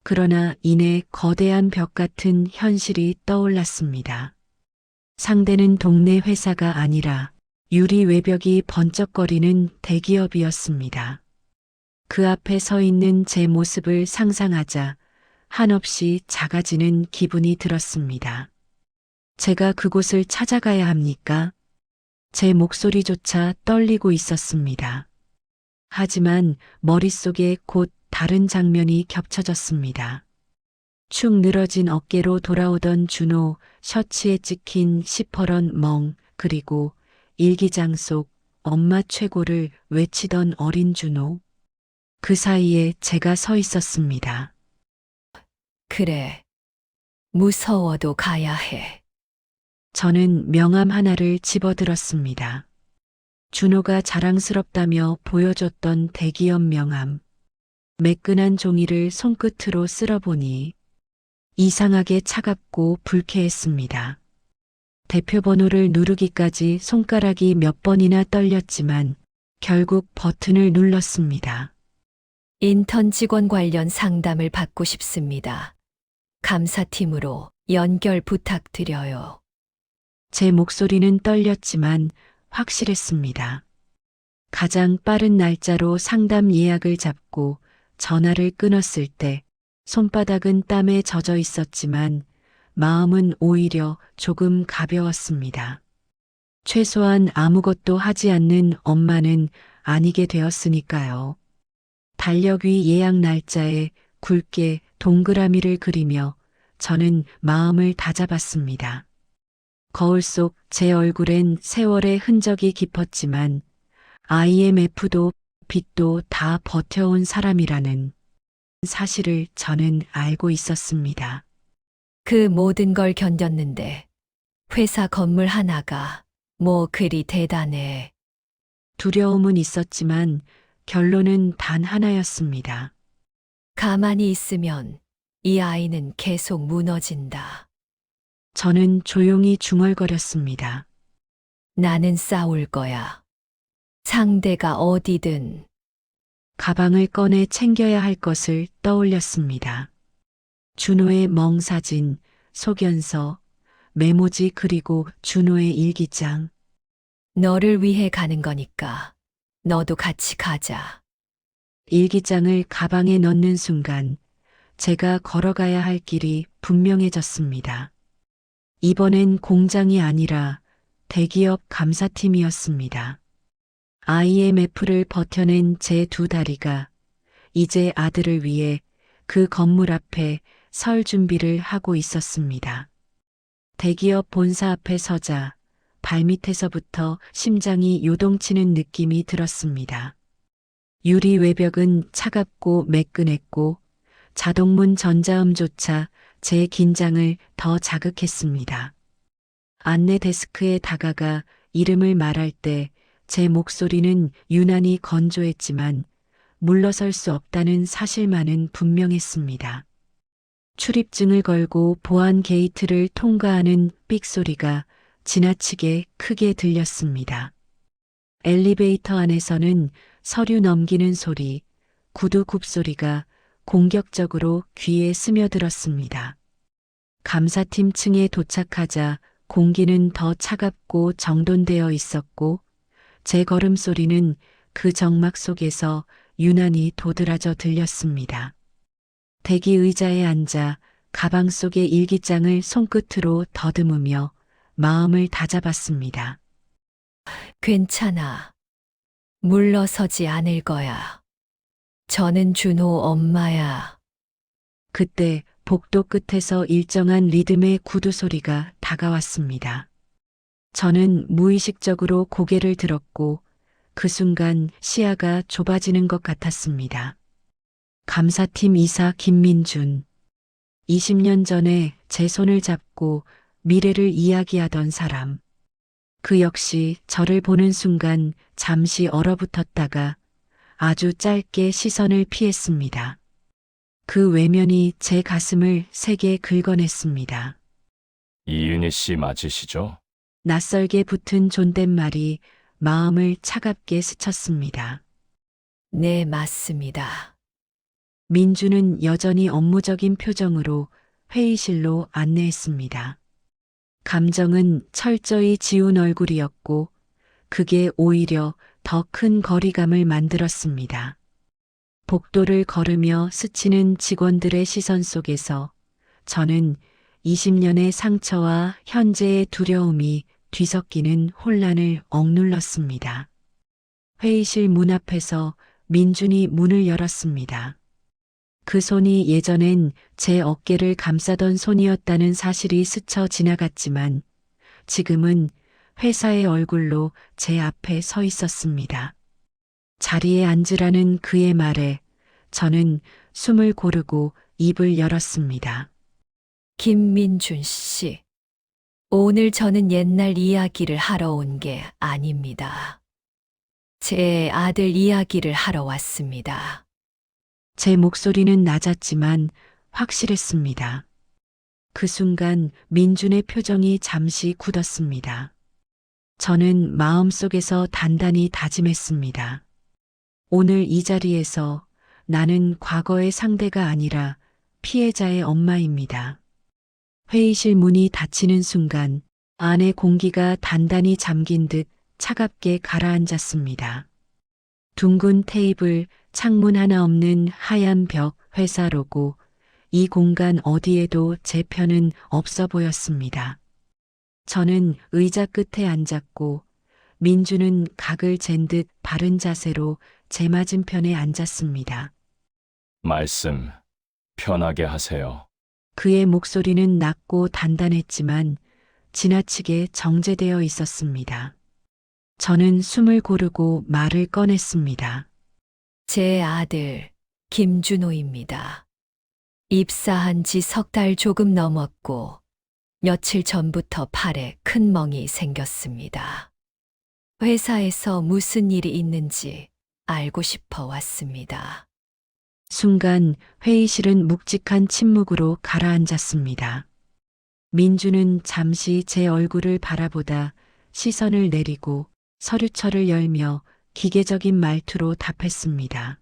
그러나 이내 거대한 벽 같은 현실이 떠올랐습니다. 상대는 동네 회사가 아니라 유리 외벽이 번쩍거리는 대기업이었습니다. 그 앞에 서 있는 제 모습을 상상하자 한없이 작아지는 기분이 들었습니다. 제가 그곳을 찾아가야 합니까? 제 목소리조차 떨리고 있었습니다. 하지만 머릿속에 곧 다른 장면이 겹쳐졌습니다. 축 늘어진 어깨로 돌아오던 준호, 셔츠에 찍힌 시퍼런 멍, 그리고 일기장 속 엄마 최고를 외치던 어린 준호. 그 사이에 제가 서 있었습니다. 그래. 무서워도 가야 해. 저는 명함 하나를 집어들었습니다. 준호가 자랑스럽다며 보여줬던 대기업 명함. 매끈한 종이를 손끝으로 쓸어보니 이상하게 차갑고 불쾌했습니다. 대표 번호를 누르기까지 손가락이 몇 번이나 떨렸지만 결국 버튼을 눌렀습니다. 인턴 직원 관련 상담을 받고 싶습니다. 감사팀으로 연결 부탁드려요. 제 목소리는 떨렸지만 확실했습니다. 가장 빠른 날짜로 상담 예약을 잡고 전화를 끊었을 때 손바닥은 땀에 젖어 있었지만 마음은 오히려 조금 가벼웠습니다. 최소한 아무것도 하지 않는 엄마는 아니게 되었으니까요. 달력위 예약 날짜에 굵게 동그라미를 그리며 저는 마음을 다잡았습니다. 거울 속 제 얼굴엔 세월의 흔적이 깊었지만 IMF도 빚도 다 버텨온 사람이라는 사실을 저는 알고 있었습니다. 그 모든 걸 견뎠는데 회사 건물 하나가 뭐 그리 대단해. 두려움은 있었지만 결론은 단 하나였습니다. 가만히 있으면 이 아이는 계속 무너진다. 저는 조용히 중얼거렸습니다. 나는 싸울 거야. 상대가 어디든. 가방을 꺼내 챙겨야 할 것을 떠올렸습니다. 준호의 멍사진, 소견서, 메모지 그리고 준호의 일기장. 너를 위해 가는 거니까 너도 같이 가자. 일기장을 가방에 넣는 순간 제가 걸어가야 할 길이 분명해졌습니다. 이번엔 공장이 아니라 대기업 감사팀이었습니다. IMF를 버텨낸 제 두 다리가 이제 아들을 위해 그 건물 앞에 설 준비를 하고 있었습니다. 대기업 본사 앞에 서자 발밑에서부터 심장이 요동치는 느낌이 들었습니다. 유리 외벽은 차갑고 매끈했고 자동문 전자음조차 제 긴장을 더 자극했습니다. 안내 데스크에 다가가 이름을 말할 때 제 목소리는 유난히 건조했지만 물러설 수 없다는 사실만은 분명했습니다. 출입증을 걸고 보안 게이트를 통과하는 삑 소리가 지나치게 크게 들렸습니다. 엘리베이터 안에서는 서류 넘기는 소리, 구두 굽소리가 공격적으로 귀에 스며들었습니다. 감사팀 층에 도착하자 공기는 더 차갑고 정돈되어 있었고 제 걸음소리는 그 정막 속에서 유난히 도드라져 들렸습니다. 대기 의자에 앉아 가방 속의 일기장을 손끝으로 더듬으며 마음을 다잡았습니다. 괜찮아. 물러서지 않을 거야. 저는 준호 엄마야. 그때 복도 끝에서 일정한 리듬의 구두 소리가 다가왔습니다. 저는 무의식적으로 고개를 들었고 그 순간 시야가 좁아지는 것 같았습니다. 감사팀 이사 김민준. 20년 전에 제 손을 잡고 미래를 이야기하던 사람. 그 역시 저를 보는 순간 잠시 얼어붙었다가 아주 짧게 시선을 피했습니다. 그 외면이 제 가슴을 세게 긁어냈습니다. 이윤희 씨 맞으시죠? 낯설게 붙은 존댓말이 마음을 차갑게 스쳤습니다. 네, 맞습니다. 민주는 여전히 업무적인 표정으로 회의실로 안내했습니다. 감정은 철저히 지운 얼굴이었고 그게 오히려 더 큰 거리감을 만들었습니다. 복도를 걸으며 스치는 직원들의 시선 속에서 저는 20년의 상처와 현재의 두려움이 뒤섞이는 혼란을 억눌렀습니다. 회의실 문 앞에서 민준이 문을 열었습니다. 그 손이 예전엔 제 어깨를 감싸던 손이었다는 사실이 스쳐 지나갔지만 지금은 회사의 얼굴로 제 앞에 서 있었습니다. 자리에 앉으라는 그의 말에 저는 숨을 고르고 입을 열었습니다. 김민준 씨. 오늘 저는 옛날 이야기를 하러 온 게 아닙니다. 제 아들 이야기를 하러 왔습니다. 제 목소리는 낮았지만 확실했습니다. 그 순간 민준의 표정이 잠시 굳었습니다. 저는 마음속에서 단단히 다짐했습니다. 오늘 이 자리에서 나는 과거의 상대가 아니라 피해자의 엄마입니다. 회의실 문이 닫히는 순간 안의 공기가 단단히 잠긴 듯 차갑게 가라앉았습니다. 둥근 테이블, 창문 하나 없는 하얀 벽, 회사 로고, 이 공간 어디에도 제 편은 없어 보였습니다. 저는 의자 끝에 앉았고 민주는 각을 잰 듯 바른 자세로 제 맞은편에 앉았습니다. 말씀 편하게 하세요. 그의 목소리는 낮고 단단했지만 지나치게 정제되어 있었습니다. 저는 숨을 고르고 말을 꺼냈습니다. 제 아들 김준호입니다. 입사한 지 석 달 조금 넘었고 며칠 전부터 팔에 큰 멍이 생겼습니다. 회사에서 무슨 일이 있는지 알고 싶어 왔습니다. 순간 회의실은 묵직한 침묵으로 가라앉았습니다. 민주는 잠시 제 얼굴을 바라보다 시선을 내리고 서류철을 열며 기계적인 말투로 답했습니다.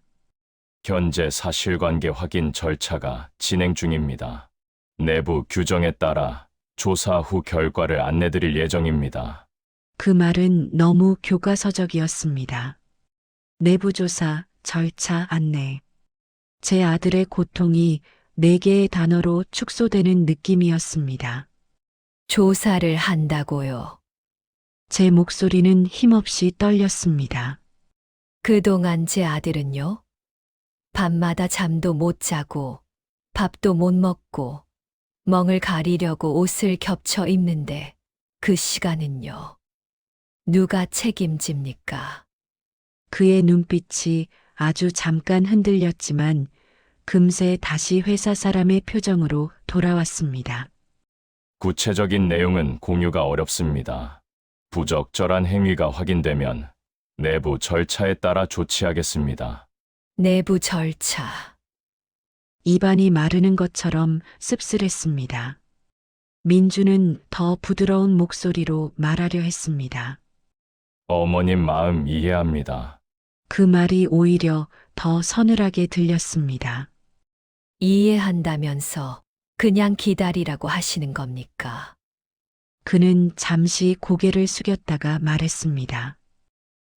현재 사실관계 확인 절차가 진행 중입니다. 내부 규정에 따라 조사 후 결과를 안내드릴 예정입니다. 그 말은 너무 교과서적이었습니다. 내부조사, 절차, 안내. 제 아들의 고통이 4개의 단어로 축소되는 느낌이었습니다. 조사를 한다고요. 제 목소리는 힘없이 떨렸습니다. 그동안 제 아들은요? 밤마다 잠도 못 자고 밥도 못 먹고 멍을 가리려고 옷을 겹쳐 입는데 그 시간은요? 누가 책임집니까? 그의 눈빛이 아주 잠깐 흔들렸지만 금세 다시 회사 사람의 표정으로 돌아왔습니다. 구체적인 내용은 공유가 어렵습니다. 부적절한 행위가 확인되면 내부 절차에 따라 조치하겠습니다. 내부 절차. 입안이 마르는 것처럼 씁쓸했습니다. 민주는 더 부드러운 목소리로 말하려 했습니다. 어머님 마음 이해합니다. 그 말이 오히려 더 서늘하게 들렸습니다. 이해한다면서 그냥 기다리라고 하시는 겁니까? 그는 잠시 고개를 숙였다가 말했습니다.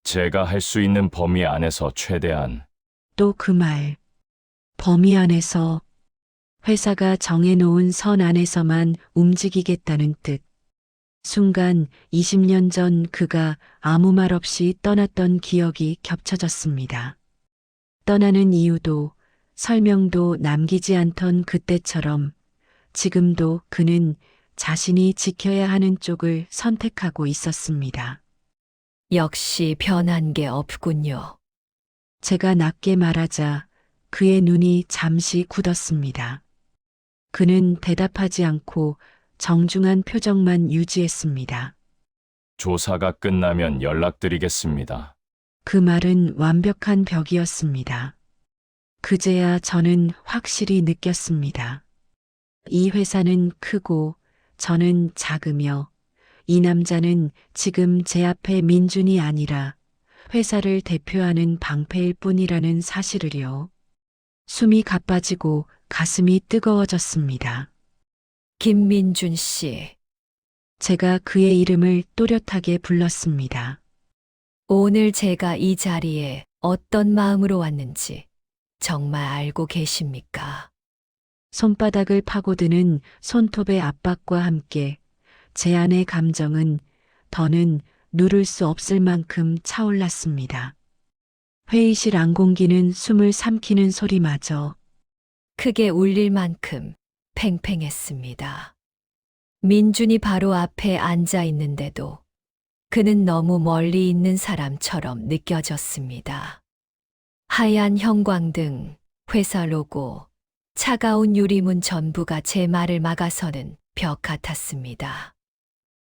제가 할 수 있는 범위 안에서 최대한 또 그 말. 범위 안에서 회사가 정해놓은 선 안에서만 움직이겠다는 뜻. 순간 20년 전 그가 아무 말 없이 떠났던 기억이 겹쳐졌습니다. 떠나는 이유도 설명도 남기지 않던 그때처럼 지금도 그는 자신이 지켜야 하는 쪽을 선택하고 있었습니다. 역시 변한 게 없군요. 제가 낮게 말하자 그의 눈이 잠시 굳었습니다. 그는 대답하지 않고 정중한 표정만 유지했습니다. 조사가 끝나면 연락드리겠습니다. 그 말은 완벽한 벽이었습니다. 그제야 저는 확실히 느꼈습니다. 이 회사는 크고 저는 작으며 이 남자는 지금 제 앞에 민준이 아니라 회사를 대표하는 방패일 뿐이라는 사실을요. 숨이 가빠지고 가슴이 뜨거워졌습니다. 김민준 씨, 제가 그의 이름을 또렷하게 불렀습니다. 오늘 제가 이 자리에 어떤 마음으로 왔는지 정말 알고 계십니까? 손바닥을 파고드는 손톱의 압박과 함께 제 안의 감정은 더는 누를 수 없을 만큼 차올랐습니다. 회의실 안공기는 숨을 삼키는 소리마저 크게 울릴 만큼 팽팽했습니다. 민준이 바로 앞에 앉아 있는데도 그는 너무 멀리 있는 사람처럼 느껴졌습니다. 하얀 형광등, 회사 로고, 차가운 유리문 전부가 제 말을 막아서는 벽 같았습니다.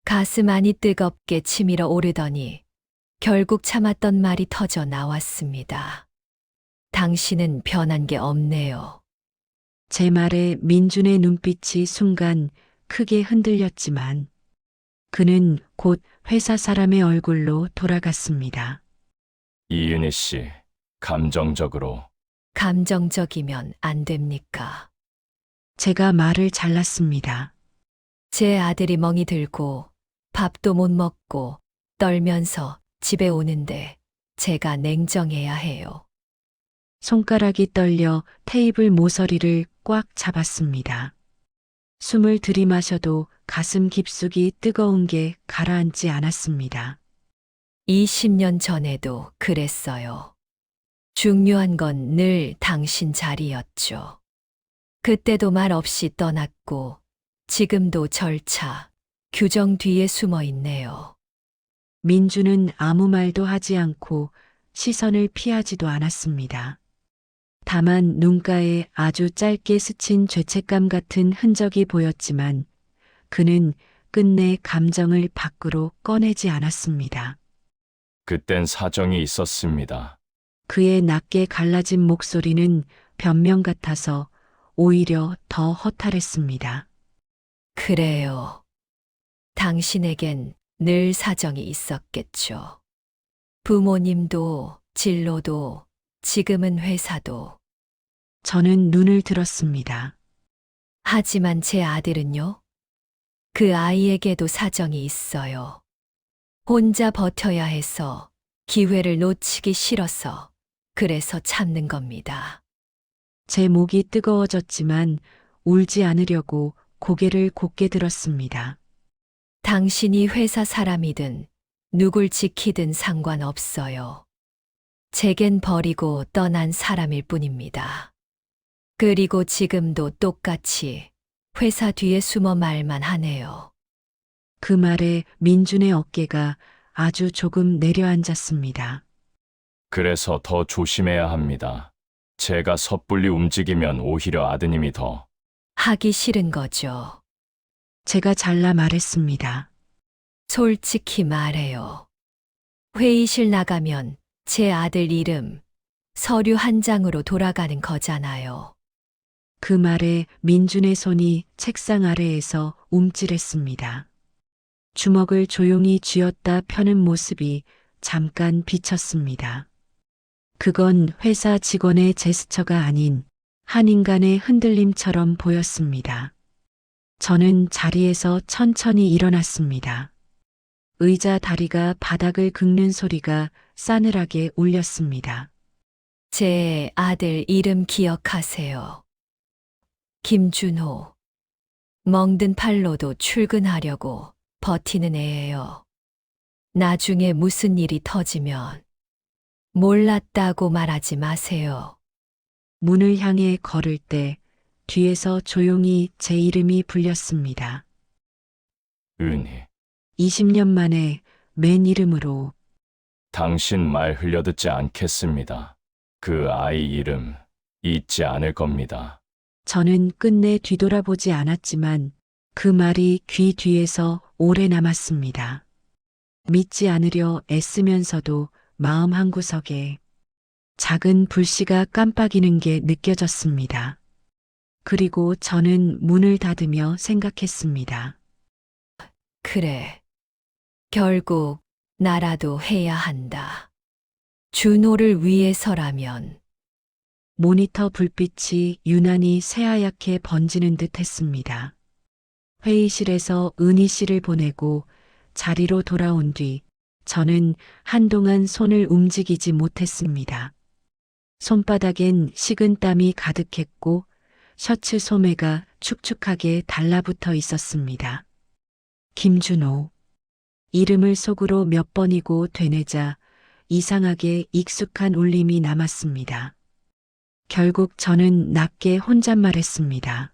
가슴 안이 뜨겁게 치밀어 오르더니 결국 참았던 말이 터져 나왔습니다. 당신은 변한 게 없네요. 제 말에 민준의 눈빛이 순간 크게 흔들렸지만 그는 곧 회사 사람의 얼굴로 돌아갔습니다. 이윤희 씨, 감정적으로 감정적이면 안 됩니까? 제가 말을 잘랐습니다. 제 아들이 멍이 들고 밥도 못 먹고 떨면서 집에 오는데 제가 냉정해야 해요. 손가락이 떨려 테이블 모서리를 꽉 잡았습니다. 숨을 들이마셔도 가슴 깊숙이 뜨거운 게 가라앉지 않았습니다. 20년 전에도 그랬어요. 중요한 건 늘 당신 자리였죠. 그때도 말 없이 떠났고 지금도 절차, 규정 뒤에 숨어 있네요. 민주는 아무 말도 하지 않고 시선을 피하지도 않았습니다. 다만 눈가에 아주 짧게 스친 죄책감 같은 흔적이 보였지만 그는 끝내 감정을 밖으로 꺼내지 않았습니다. 그땐 사정이 있었습니다. 그의 낮게 갈라진 목소리는 변명 같아서 오히려 더 허탈했습니다. 그래요. 당신에겐 늘 사정이 있었겠죠. 부모님도, 진로도, 지금은 회사도. 저는 눈을 들었습니다. 하지만 제 아들은요? 그 아이에게도 사정이 있어요. 혼자 버텨야 해서, 기회를 놓치기 싫어서, 그래서 참는 겁니다. 제 목이 뜨거워졌지만 울지 않으려고 고개를 곧게 들었습니다. 당신이 회사 사람이든 누굴 지키든 상관없어요. 제겐 버리고 떠난 사람일 뿐입니다. 그리고 지금도 똑같이 회사 뒤에 숨어 말만 하네요. 그 말에 민준의 어깨가 아주 조금 내려앉았습니다. 그래서 더 조심해야 합니다. 제가 섣불리 움직이면 오히려 아드님이 더 하기 싫은 거죠. 제가 잘라 말했습니다. 솔직히 말해요. 회의실 나가면 제 아들 이름, 서류 한 장으로 돌아가는 거잖아요. 그 말에 민준의 손이 책상 아래에서 움찔했습니다. 주먹을 조용히 쥐었다 펴는 모습이 잠깐 비쳤습니다. 그건 회사 직원의 제스처가 아닌 한 인간의 흔들림처럼 보였습니다. 저는 자리에서 천천히 일어났습니다. 의자 다리가 바닥을 긁는 소리가 싸늘하게 울렸습니다. 제 아들 이름 기억하세요. 김준호. 멍든 팔로도 출근하려고 버티는 애예요. 나중에 무슨 일이 터지면 몰랐다고 말하지 마세요. 문을 향해 걸을 때 뒤에서 조용히 제 이름이 불렸습니다. 은희. 20년 만에 맨 이름으로 당신 말 흘려듣지 않겠습니다. 그 아이 이름 잊지 않을 겁니다. 저는 끝내 뒤돌아보지 않았지만 그 말이 귀 뒤에서 오래 남았습니다. 믿지 않으려 애쓰면서도 마음 한구석에 작은 불씨가 깜빡이는 게 느껴졌습니다. 그리고 저는 문을 닫으며 생각했습니다. 그래. 결국 나라도 해야 한다. 준호를 위해서라면. 모니터 불빛이 유난히 새하얗게 번지는 듯 했습니다. 회의실에서 은희 씨를 보내고 자리로 돌아온 뒤 저는 한동안 손을 움직이지 못했습니다. 손바닥엔 식은 땀이 가득했고 셔츠 소매가 축축하게 달라붙어 있었습니다. 김준호. 이름을 속으로 몇 번이고 되뇌자 이상하게 익숙한 울림이 남았습니다. 결국 저는 낮게 혼잣말했습니다.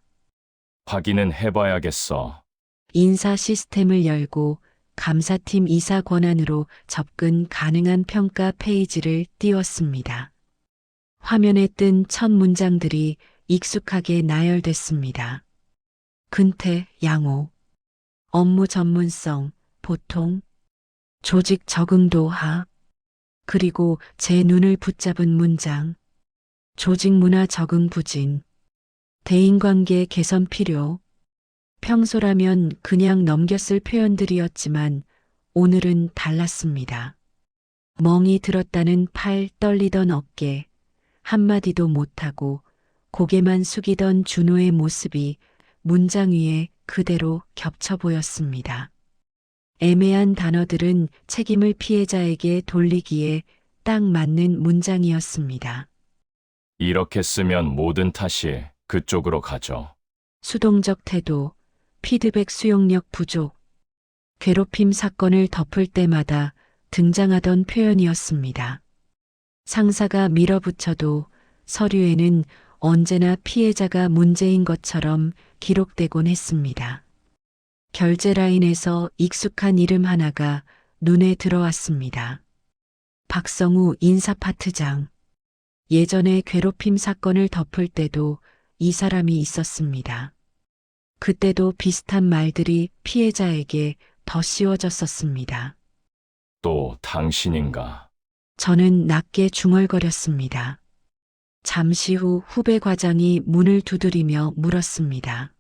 확인은 해봐야겠어. 인사 시스템을 열고 감사팀 이사 권한으로 접근 가능한 평가 페이지를 띄웠습니다. 화면에 뜬 첫 문장들이 익숙하게 나열됐습니다. 근태, 양호. 업무 전문성, 보통. 조직 적응도 하. 그리고 제 눈을 붙잡은 문장. 조직 문화 적응 부진. 대인관계 개선 필요. 평소라면 그냥 넘겼을 표현들이었지만 오늘은 달랐습니다. 멍이 들었다는 팔, 떨리던 어깨, 한마디도 못하고 고개만 숙이던 준호의 모습이 문장 위에 그대로 겹쳐 보였습니다. 애매한 단어들은 책임을 피해자에게 돌리기에 딱 맞는 문장이었습니다. 이렇게 쓰면 모든 탓이 그쪽으로 가죠. 수동적 태도, 피드백 수용력 부족, 괴롭힘 사건을 덮을 때마다 등장하던 표현이었습니다. 상사가 밀어붙여도 서류에는 언제나 피해자가 문제인 것처럼 기록되곤 했습니다. 결제 라인에서 익숙한 이름 하나가 눈에 들어왔습니다. 박성우 인사파트장. 예전에 괴롭힘 사건을 덮을 때도 이 사람이 있었습니다. 그때도 비슷한 말들이 피해자에게 더 씌워졌었습니다. 또 당신인가? 저는 낮게 중얼거렸습니다. 잠시 후 후배 과장이 문을 두드리며 물었습니다.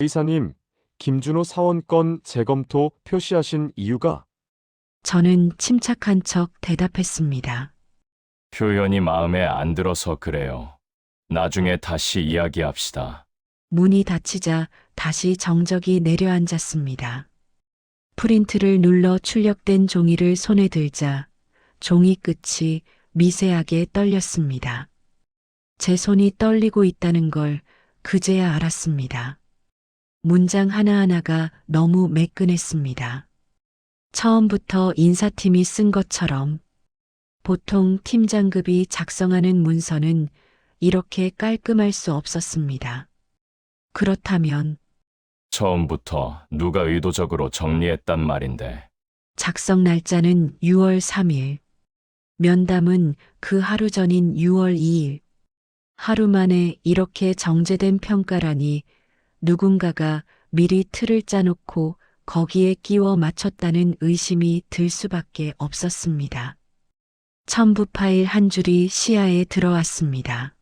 의사님, 김준호 사원 건 재검토 표시하신 이유가? 저는 침착한 척 대답했습니다. 표현이 마음에 안 들어서 그래요. 나중에 다시 이야기합시다. 문이 닫히자 다시 정적이 내려앉았습니다. 프린트를 눌러 출력된 종이를 손에 들자 종이 끝이 미세하게 떨렸습니다. 제 손이 떨리고 있다는 걸 그제야 알았습니다. 문장 하나하나가 너무 매끈했습니다. 처음부터 인사팀이 쓴 것처럼. 보통 팀장급이 작성하는 문서는 이렇게 깔끔할 수 없었습니다. 그렇다면 처음부터 누가 의도적으로 정리했단 말인데. 작성 날짜는 6월 3일, 면담은 그 하루 전인 6월 2일. 하루 만에 이렇게 정제된 평가라니 누군가가 미리 틀을 짜놓고 거기에 끼워 맞췄다는 의심이 들 수밖에 없었습니다. 첨부 파일 한 줄이 시야에 들어왔습니다.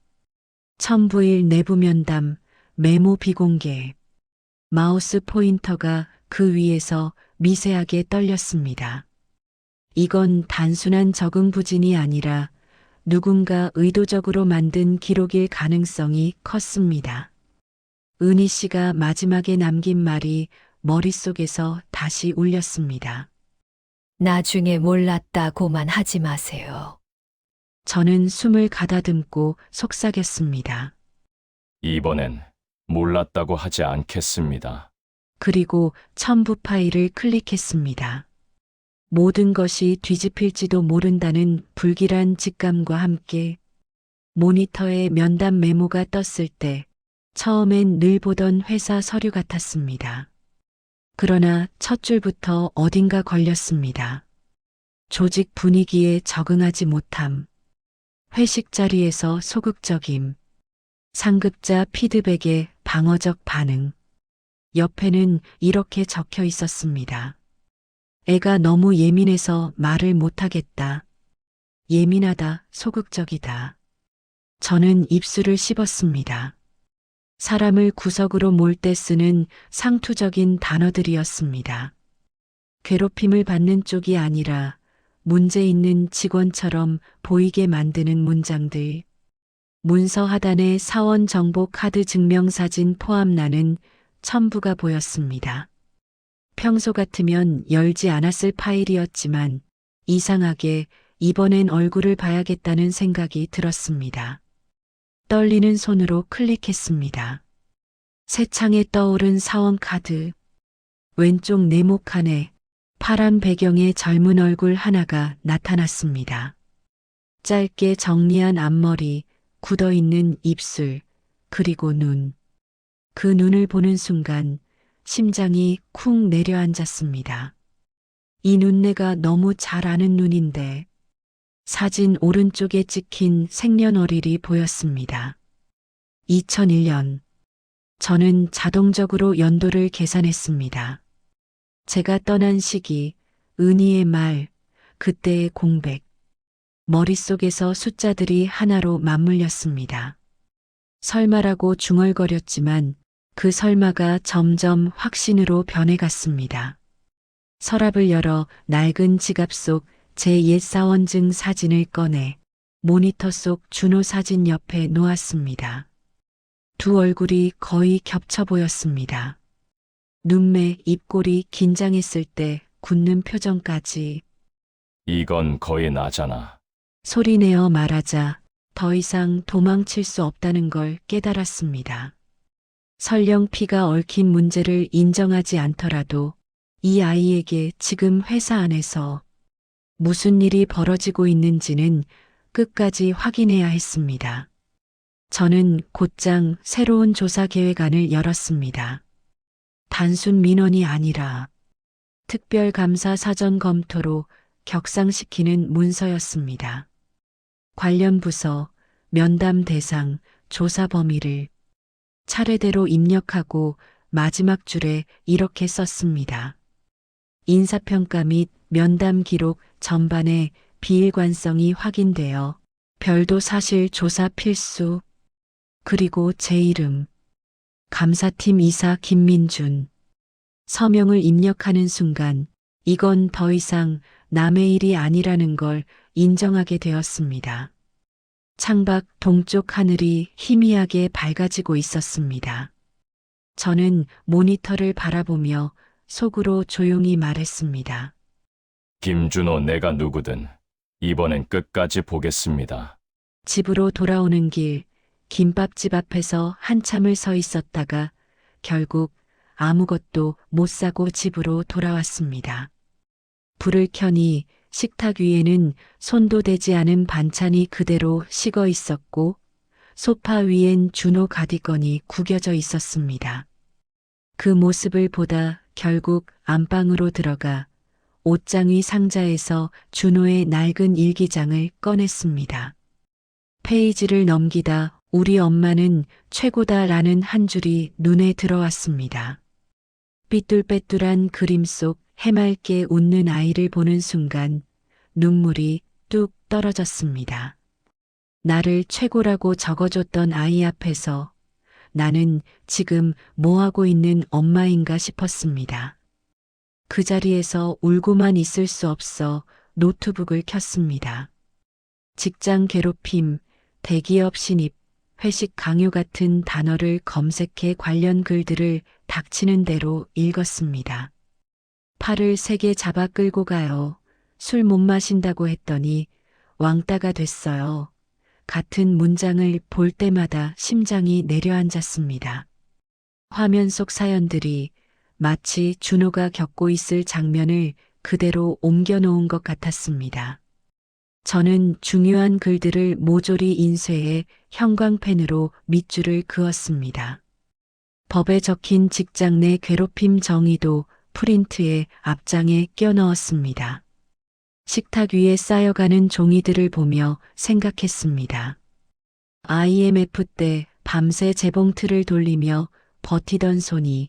첨부일 내부 면담, 메모 비공개. 마우스 포인터가 그 위에서 미세하게 떨렸습니다. 이건 단순한 적응 부진이 아니라 누군가 의도적으로 만든 기록일 가능성이 컸습니다. 은희 씨가 마지막에 남긴 말이 머릿속에서 다시 울렸습니다. 나중에 몰랐다고만 하지 마세요. 저는 숨을 가다듬고 속삭였습니다. 이번엔 몰랐다고 하지 않겠습니다. 그리고 첨부 파일을 클릭했습니다. 모든 것이 뒤집힐지도 모른다는 불길한 직감과 함께 모니터에 면담 메모가 떴을 때 처음엔 늘 보던 회사 서류 같았습니다. 그러나 첫 줄부터 어딘가 걸렸습니다. 조직 분위기에 적응하지 못함, 회식 자리에서 소극적임, 상급자 피드백에 방어적 반응. 옆에는 이렇게 적혀 있었습니다. 애가 너무 예민해서 말을 못하겠다. 예민하다, 소극적이다. 저는 입술을 씹었습니다. 사람을 구석으로 몰 때 쓰는 상투적인 단어들이었습니다. 괴롭힘을 받는 쪽이 아니라 문제 있는 직원처럼 보이게 만드는 문장들. 문서 하단에 사원 정보 카드 증명사진 포함란은 첨부가 보였습니다. 평소 같으면 열지 않았을 파일이었지만 이상하게 이번엔 얼굴을 봐야겠다는 생각이 들었습니다. 떨리는 손으로 클릭했습니다. 새 창에 떠오른 사원 카드. 왼쪽 네모칸에 파란 배경의 젊은 얼굴 하나가 나타났습니다. 짧게 정리한 앞머리, 굳어있는 입술, 그리고 눈. 그 눈을 보는 순간 심장이 쿵 내려앉았습니다. 이 눈내가 너무 잘 아는 눈인데 사진 오른쪽에 찍힌 생년월일이 보였습니다. 2001년. 저는 자동적으로 연도를 계산했습니다. 제가 떠난 시기, 은희의 말, 그때의 공백. 머릿속에서 숫자들이 하나로 맞물렸습니다. 설마라고 중얼거렸지만 그 설마가 점점 확신으로 변해갔습니다. 서랍을 열어 낡은 지갑 속 제 옛 사원증 사진을 꺼내 모니터 속 준호 사진 옆에 놓았습니다. 두 얼굴이 거의 겹쳐 보였습니다. 눈매, 입꼬리, 긴장했을 때 굳는 표정까지. 이건 거의 나잖아. 소리내어 말하자 더 이상 도망칠 수 없다는 걸 깨달았습니다. 설령 피가 얽힌 문제를 인정하지 않더라도 이 아이에게 지금 회사 안에서 무슨 일이 벌어지고 있는지는 끝까지 확인해야 했습니다. 저는 곧장 새로운 조사 계획안을 열었습니다. 단순 민원이 아니라 특별감사 사전 검토로 격상시키는 문서였습니다. 관련 부서, 면담 대상, 조사 범위를 차례대로 입력하고 마지막 줄에 이렇게 썼습니다. 인사평가 및 면담 기록 전반의 비일관성이 확인되어 별도 사실 조사 필수. 그리고 제 이름. 감사팀 이사 김민준. 서명을 입력하는 순간 이건 더 이상 남의 일이 아니라는 걸 인정하게 되었습니다. 창밖 동쪽 하늘이 희미하게 밝아지고 있었습니다. 저는 모니터를 바라보며 속으로 조용히 말했습니다. 김준호 내가 누구든 이번엔 끝까지 보겠습니다. 집으로 돌아오는 길, 김밥집 앞에서 한참을 서 있었다가 결국 아무것도 못 사고 집으로 돌아왔습니다. 불을 켜니 식탁 위에는 손도 대지 않은 반찬이 그대로 식어 있었고 소파 위엔 준호 가디건이 구겨져 있었습니다. 그 모습을 보다 결국 안방으로 들어가 옷장위 상자에서 준호의 낡은 일기장을 꺼냈습니다. 페이지를 넘기다 우리 엄마는 최고다라는 한 줄이 눈에 들어왔습니다. 삐뚤빼뚤한 그림 속 해맑게 웃는 아이를 보는 순간 눈물이 뚝 떨어졌습니다. 나를 최고라고 적어줬던 아이 앞에서 나는 지금 뭐하고 있는 엄마인가 싶었습니다. 그 자리에서 울고만 있을 수 없어 노트북을 켰습니다. 직장 괴롭힘, 대기업 신입, 회식 강요 같은 단어를 검색해 관련 글들을 닥치는 대로 읽었습니다. 팔을 세게 잡아 끌고 가요. 술 못 마신다고 했더니 왕따가 됐어요. 같은 문장을 볼 때마다 심장이 내려앉았습니다. 화면 속 사연들이 마치 준호가 겪고 있을 장면을 그대로 옮겨놓은 것 같았습니다. 저는 중요한 글들을 모조리 인쇄해 형광펜으로 밑줄을 그었습니다. 법에 적힌 직장 내 괴롭힘 정의도 프린트에 앞장에 껴넣었습니다. 식탁 위에 쌓여가는 종이들을 보며 생각했습니다. IMF 때 밤새 재봉틀을 돌리며 버티던 손이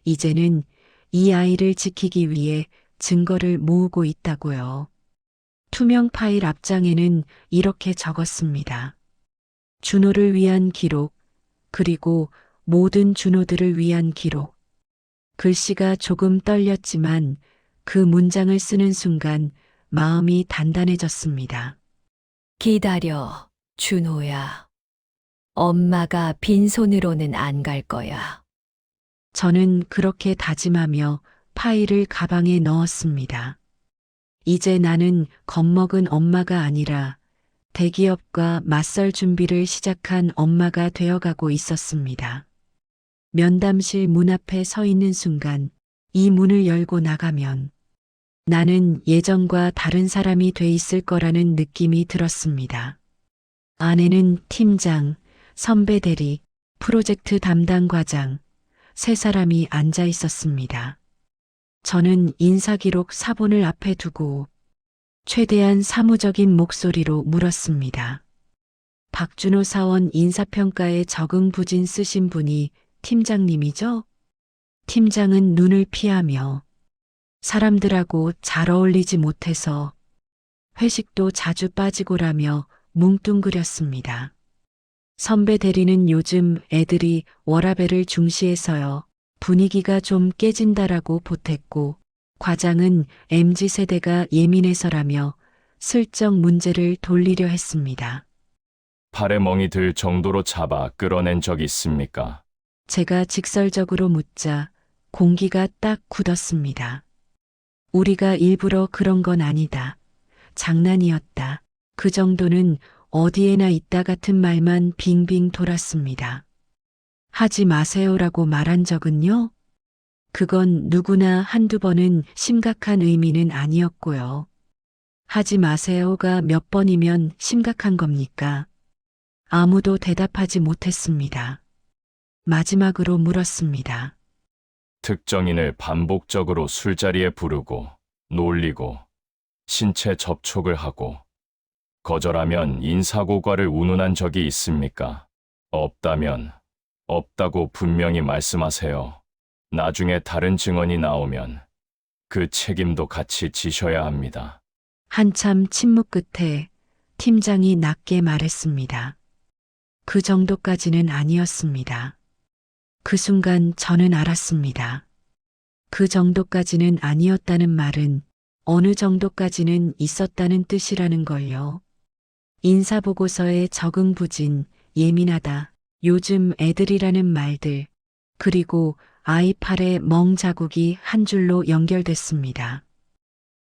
이제는 이 아이를 지키기 위해 증거를 모으고 있다고요. 투명 파일 앞장에는 이렇게 적었습니다. 준호를 위한 기록, 그리고 모든 준호들을 위한 기록. 글씨가 조금 떨렸지만 그 문장을 쓰는 순간 마음이 단단해졌습니다. 기다려, 준호야. 엄마가 빈손으로는 안 갈 거야. 저는 그렇게 다짐하며 파일을 가방에 넣었습니다. 이제 나는 겁먹은 엄마가 아니라 대기업과 맞설 준비를 시작한 엄마가 되어가고 있었습니다. 면담실 문 앞에 서 있는 순간 이 문을 열고 나가면 나는 예전과 다른 사람이 돼 있을 거라는 느낌이 들었습니다. 안에는 팀장, 선배 대리, 프로젝트 담당 과장, 세 사람이 앉아 있었습니다. 저는 인사기록 사본을 앞에 두고 최대한 사무적인 목소리로 물었습니다. 박준호 사원 인사평가에 적응 부진 쓰신 분이 팀장님이죠? 팀장은 눈을 피하며 사람들하고 잘 어울리지 못해서 회식도 자주 빠지고라며 뭉뚱그렸습니다. 선배 대리는 요즘 애들이 워라밸을 중시해서요. 분위기가 좀 깨진다라고 보탰고 과장은 MZ세대가 예민해서라며 슬쩍 문제를 돌리려 했습니다. 팔에 멍이 들 정도로 잡아 끌어낸 적 있습니까? 제가 직설적으로 묻자 공기가 딱 굳었습니다. 우리가 일부러 그런 건 아니다. 장난이었다. 그 정도는 어디에나 있다 같은 말만 빙빙 돌았습니다. 하지 마세요라고 말한 적은요? 그건 누구나 한두 번은 심각한 의미는 아니었고요. 하지 마세요가 몇 번이면 심각한 겁니까? 아무도 대답하지 못했습니다. 마지막으로 물었습니다. 특정인을 반복적으로 술자리에 부르고 놀리고 신체 접촉을 하고 거절하면 인사고과를 운운한 적이 있습니까? 없다면 없다고 분명히 말씀하세요. 나중에 다른 증언이 나오면 그 책임도 같이 지셔야 합니다. 한참 침묵 끝에 팀장이 낮게 말했습니다. 그 정도까지는 아니었습니다. 그 순간 저는 알았습니다. 그 정도까지는 아니었다는 말은 어느 정도까지는 있었다는 뜻이라는 걸요. 인사보고서에 적응부진, 예민하다, 요즘 애들이라는 말들, 그리고 아이 팔에 멍 자국이 한 줄로 연결됐습니다.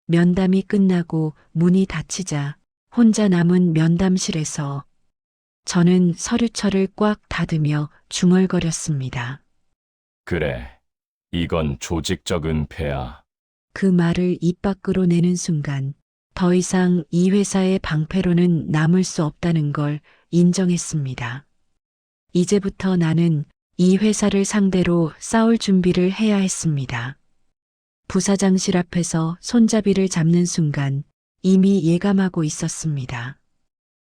면담이 끝나고 문이 닫히자 혼자 남은 면담실에서 저는 서류철을 꽉 닫으며 중얼거렸습니다. 그래, 이건 조직적 은폐야. 그 말을 입 밖으로 내는 순간 더 이상 이 회사의 방패로는 남을 수 없다는 걸 인정했습니다. 이제부터 나는 이 회사를 상대로 싸울 준비를 해야 했습니다. 부사장실 앞에서 손잡이를 잡는 순간 이미 예감하고 있었습니다.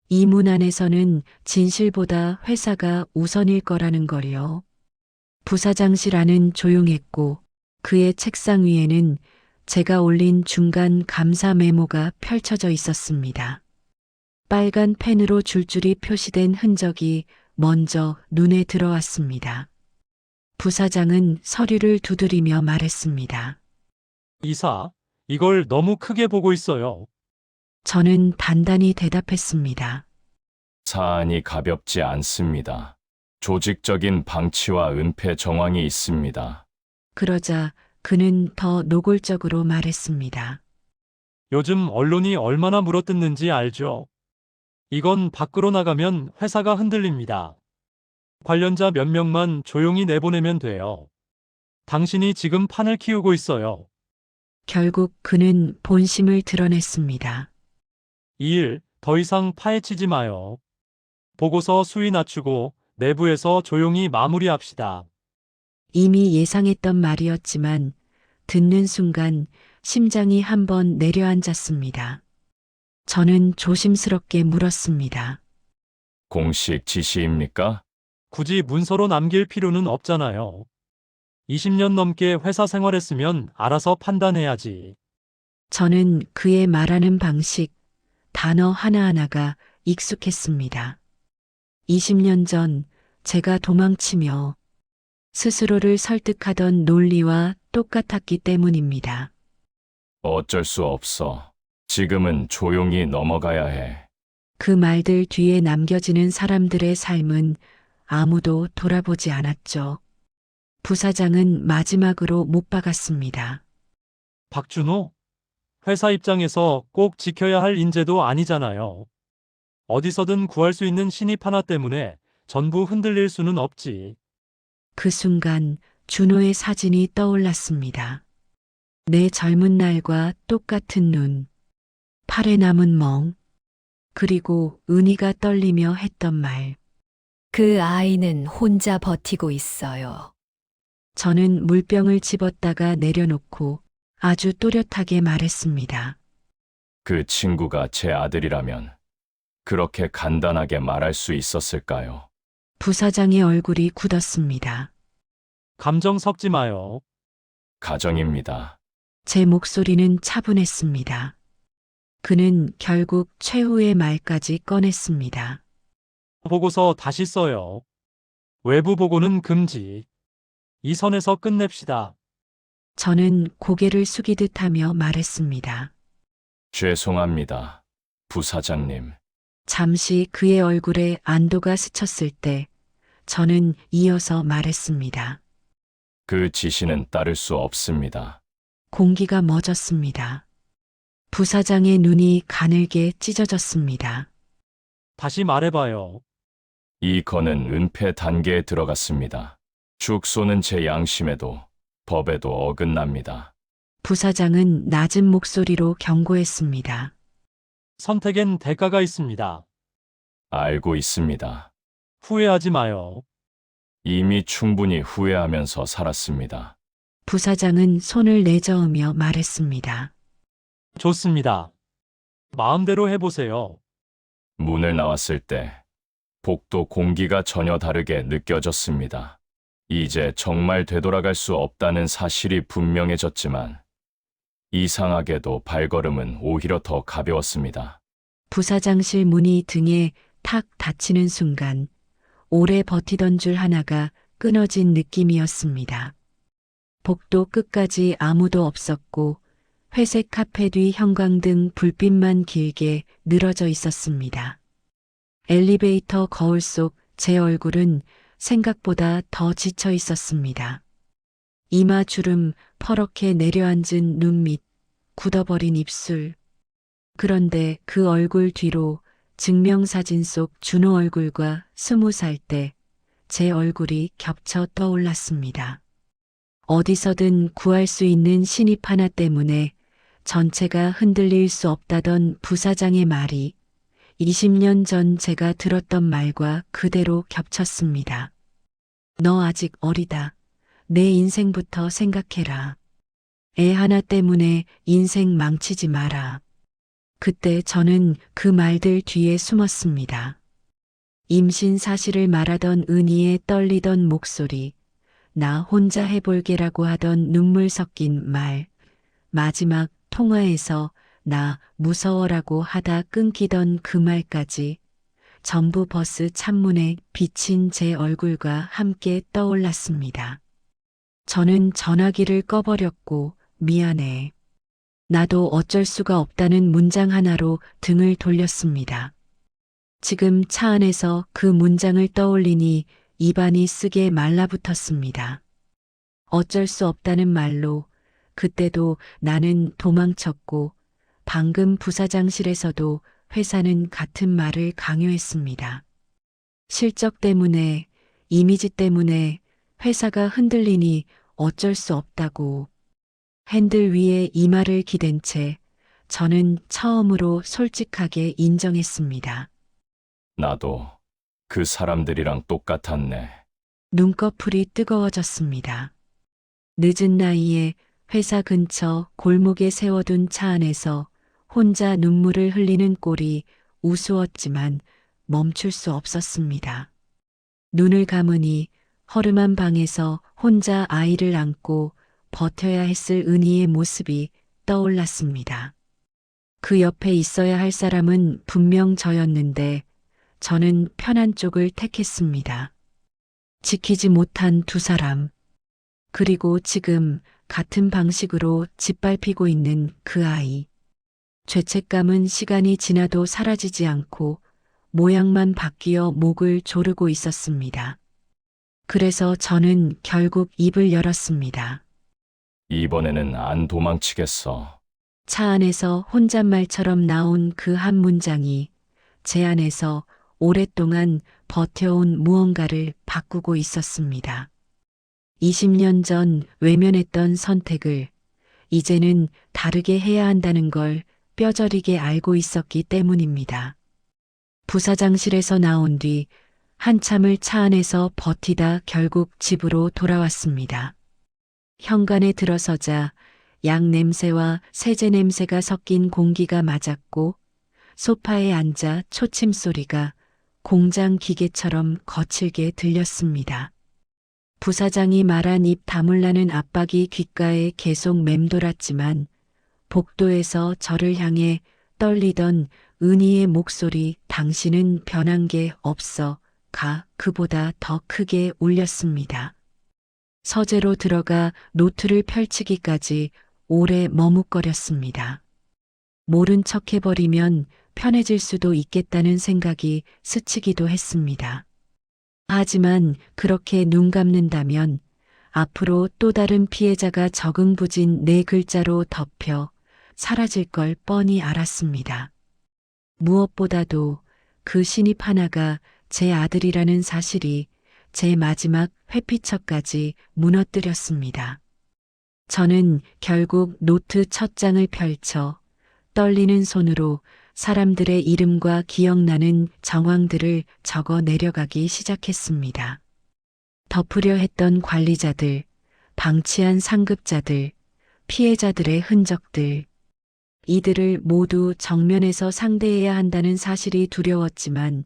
이 문 안에서는 진실보다 회사가 우선일 거라는 걸요. 부사장실 안은 조용했고 그의 책상 위에는 제가 올린 중간 감사 메모가 펼쳐져 있었습니다. 빨간 펜으로 줄줄이 표시된 흔적이 먼저 눈에 들어왔습니다. 부사장은 서류를 두드리며 말했습니다. 이사, 이걸 너무 크게 보고 있어요. 저는 단단히 대답했습니다. 사안이 가볍지 않습니다. 조직적인 방치와 은폐 정황이 있습니다. 그러자 그는 더 노골적으로 말했습니다. 요즘 언론이 얼마나 물어뜯는지 알죠? 이건 밖으로 나가면 회사가 흔들립니다. 관련자 몇 명만 조용히 내보내면 돼요. 당신이 지금 판을 키우고 있어요. 결국 그는 본심을 드러냈습니다. 이 일 더 이상 파헤치지 마요. 보고서 수위 낮추고 내부에서 조용히 마무리합시다. 이미 예상했던 말이었지만 듣는 순간 심장이 한번 내려앉았습니다. 저는 조심스럽게 물었습니다. 공식 지시입니까? 굳이 문서로 남길 필요는 없잖아요. 20년 넘게 회사 생활했으면 알아서 판단해야지. 저는 그의 말하는 방식, 단어 하나하나가 익숙했습니다. 20년 전 제가 도망치며 스스로를 설득하던 논리와 똑같았기 때문입니다. 어쩔 수 없어. 지금은 조용히 넘어가야 해. 그 말들 뒤에 남겨지는 사람들의 삶은 아무도 돌아보지 않았죠. 부사장은 마지막으로 못 박았습니다. 박준호? 회사 입장에서 꼭 지켜야 할 인재도 아니잖아요. 어디서든 구할 수 있는 신입 하나 때문에 전부 흔들릴 수는 없지. 그 순간 준호의 사진이 떠올랐습니다. 내 젊은 날과 똑같은 눈, 팔에 남은 멍, 그리고 은희가 떨리며 했던 말. 그 아이는 혼자 버티고 있어요. 저는 물병을 집었다가 내려놓고 아주 또렷하게 말했습니다. 그 친구가 제 아들이라면 그렇게 간단하게 말할 수 있었을까요? 부사장의 얼굴이 굳었습니다. 감정 섞지 마요. 가정입니다. 제 목소리는 차분했습니다. 그는 결국 최후의 말까지 꺼냈습니다. 보고서 다시 써요. 외부 보고는 금지. 이 선에서 끝냅시다. 저는 고개를 숙이듯 하며 말했습니다. 죄송합니다. 부사장님. 잠시 그의 얼굴에 안도가 스쳤을 때 저는 이어서 말했습니다. 그 지시는 따를 수 없습니다. 공기가 멎었습니다. 부사장의 눈이 가늘게 찢어졌습니다. 다시 말해봐요. 이 건은 은폐 단계에 들어갔습니다. 죽 쏘는 제 양심에도 법에도 어긋납니다. 부사장은 낮은 목소리로 경고했습니다. 선택엔 대가가 있습니다. 알고 있습니다. 후회하지 마요. 이미 충분히 후회하면서 살았습니다. 부사장은 손을 내저으며 말했습니다. 좋습니다. 마음대로 해보세요. 문을 나왔을 때 복도 공기가 전혀 다르게 느껴졌습니다. 이제 정말 되돌아갈 수 없다는 사실이 분명해졌지만 이상하게도 발걸음은 오히려 더 가벼웠습니다. 부사장실 문이 등에 탁 닫히는 순간 오래 버티던 줄 하나가 끊어진 느낌이었습니다. 복도 끝까지 아무도 없었고 회색 카페 뒤 형광등 불빛만 길게 늘어져 있었습니다. 엘리베이터 거울 속 제 얼굴은 생각보다 더 지쳐 있었습니다. 이마 주름, 퍼렇게 내려앉은 눈 밑, 굳어버린 입술. 그런데 그 얼굴 뒤로 증명사진 속 준호 얼굴과 20살 때 제 얼굴이 겹쳐 떠올랐습니다. 어디서든 구할 수 있는 신입 하나 때문에 전체가 흔들릴 수 없다던 부사장의 말이 20년 전 제가 들었던 말과 그대로 겹쳤습니다. 너 아직 어리다. 내 인생부터 생각해라. 애 하나 때문에 인생 망치지 마라. 그때 저는 그 말들 뒤에 숨었습니다. 임신 사실을 말하던 은희의 떨리던 목소리, 나 혼자 해볼게라고 하던 눈물 섞인 말, 마지막 통화에서 나 무서워라고 하다 끊기던 그 말까지 전부 버스 창문에 비친 제 얼굴과 함께 떠올랐습니다. 저는 전화기를 꺼버렸고 미안해. 나도 어쩔 수가 없다는 문장 하나로 등을 돌렸습니다. 지금 차 안에서 그 문장을 떠올리니 입안이 쓰게 말라붙었습니다. 어쩔 수 없다는 말로 그때도 나는 도망쳤고 방금 부사장실에서도 회사는 같은 말을 강요했습니다. 실적 때문에, 이미지 때문에 회사가 흔들리니 어쩔 수 없다고. 핸들 위에 이 말을 기댄 채 저는 처음으로 솔직하게 인정했습니다. 나도 그 사람들이랑 똑같았네. 눈꺼풀이 뜨거워졌습니다. 늦은 나이에 회사 근처 골목에 세워둔 차 안에서 혼자 눈물을 흘리는 꼴이 우스웠지만 멈출 수 없었습니다. 눈을 감으니 허름한 방에서 혼자 아이를 안고 버텨야 했을 은희의 모습이 떠올랐습니다. 그 옆에 있어야 할 사람은 분명 저였는데 저는 편한 쪽을 택했습니다. 지키지 못한 두 사람, 그리고 지금 같은 방식으로 짓밟히고 있는 그 아이. 죄책감은 시간이 지나도 사라지지 않고 모양만 바뀌어 목을 조르고 있었습니다. 그래서 저는 결국 입을 열었습니다. 이번에는 안 도망치겠어. 차 안에서 혼잣말처럼 나온 그 한 문장이 제 안에서 오랫동안 버텨온 무언가를 바꾸고 있었습니다. 20년 전 외면했던 선택을 이제는 다르게 해야 한다는 걸 뼈저리게 알고 있었기 때문입니다. 부사장실에서 나온 뒤 한참을 차 안에서 버티다 결국 집으로 돌아왔습니다. 현관에 들어서자 양 냄새와 세제 냄새가 섞인 공기가 맞았고 소파에 앉아 초침 소리가 공장 기계처럼 거칠게 들렸습니다. 부사장이 말한 입 다물라는 압박이 귓가에 계속 맴돌았지만 복도에서 저를 향해 떨리던 은희의 목소리 당신은 변한 게 없어 가 그보다 더 크게 울렸습니다. 서재로 들어가 노트를 펼치기까지 오래 머뭇거렸습니다. 모른 척 해버리면 편해질 수도 있겠다는 생각이 스치기도 했습니다. 하지만 그렇게 눈 감는다면 앞으로 또 다른 피해자가 적응부진 네 글자로 덮여 사라질 걸 뻔히 알았습니다. 무엇보다도 그 신입 하나가 제 아들이라는 사실이 제 마지막 회피처까지 무너뜨렸습니다. 저는 결국 노트 첫 장을 펼쳐 떨리는 손으로 사람들의 이름과 기억나는 정황들을 적어 내려가기 시작했습니다. 덮으려 했던 관리자들, 방치한 상급자들, 피해자들의 흔적들. 이들을 모두 정면에서 상대해야 한다는 사실이 두려웠지만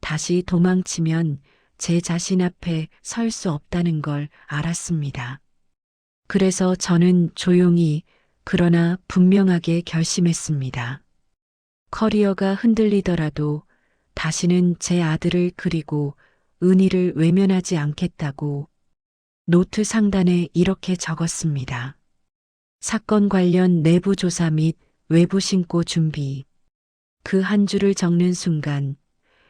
다시 도망치면 제 자신 앞에 설 수 없다는 걸 알았습니다. 그래서 저는 조용히 그러나 분명하게 결심했습니다. 커리어가 흔들리더라도 다시는 제 아들을 그리고 은희를 외면하지 않겠다고 노트 상단에 이렇게 적었습니다. 사건 관련 내부 조사 및 외부 신고 준비. 그 한 줄을 적는 순간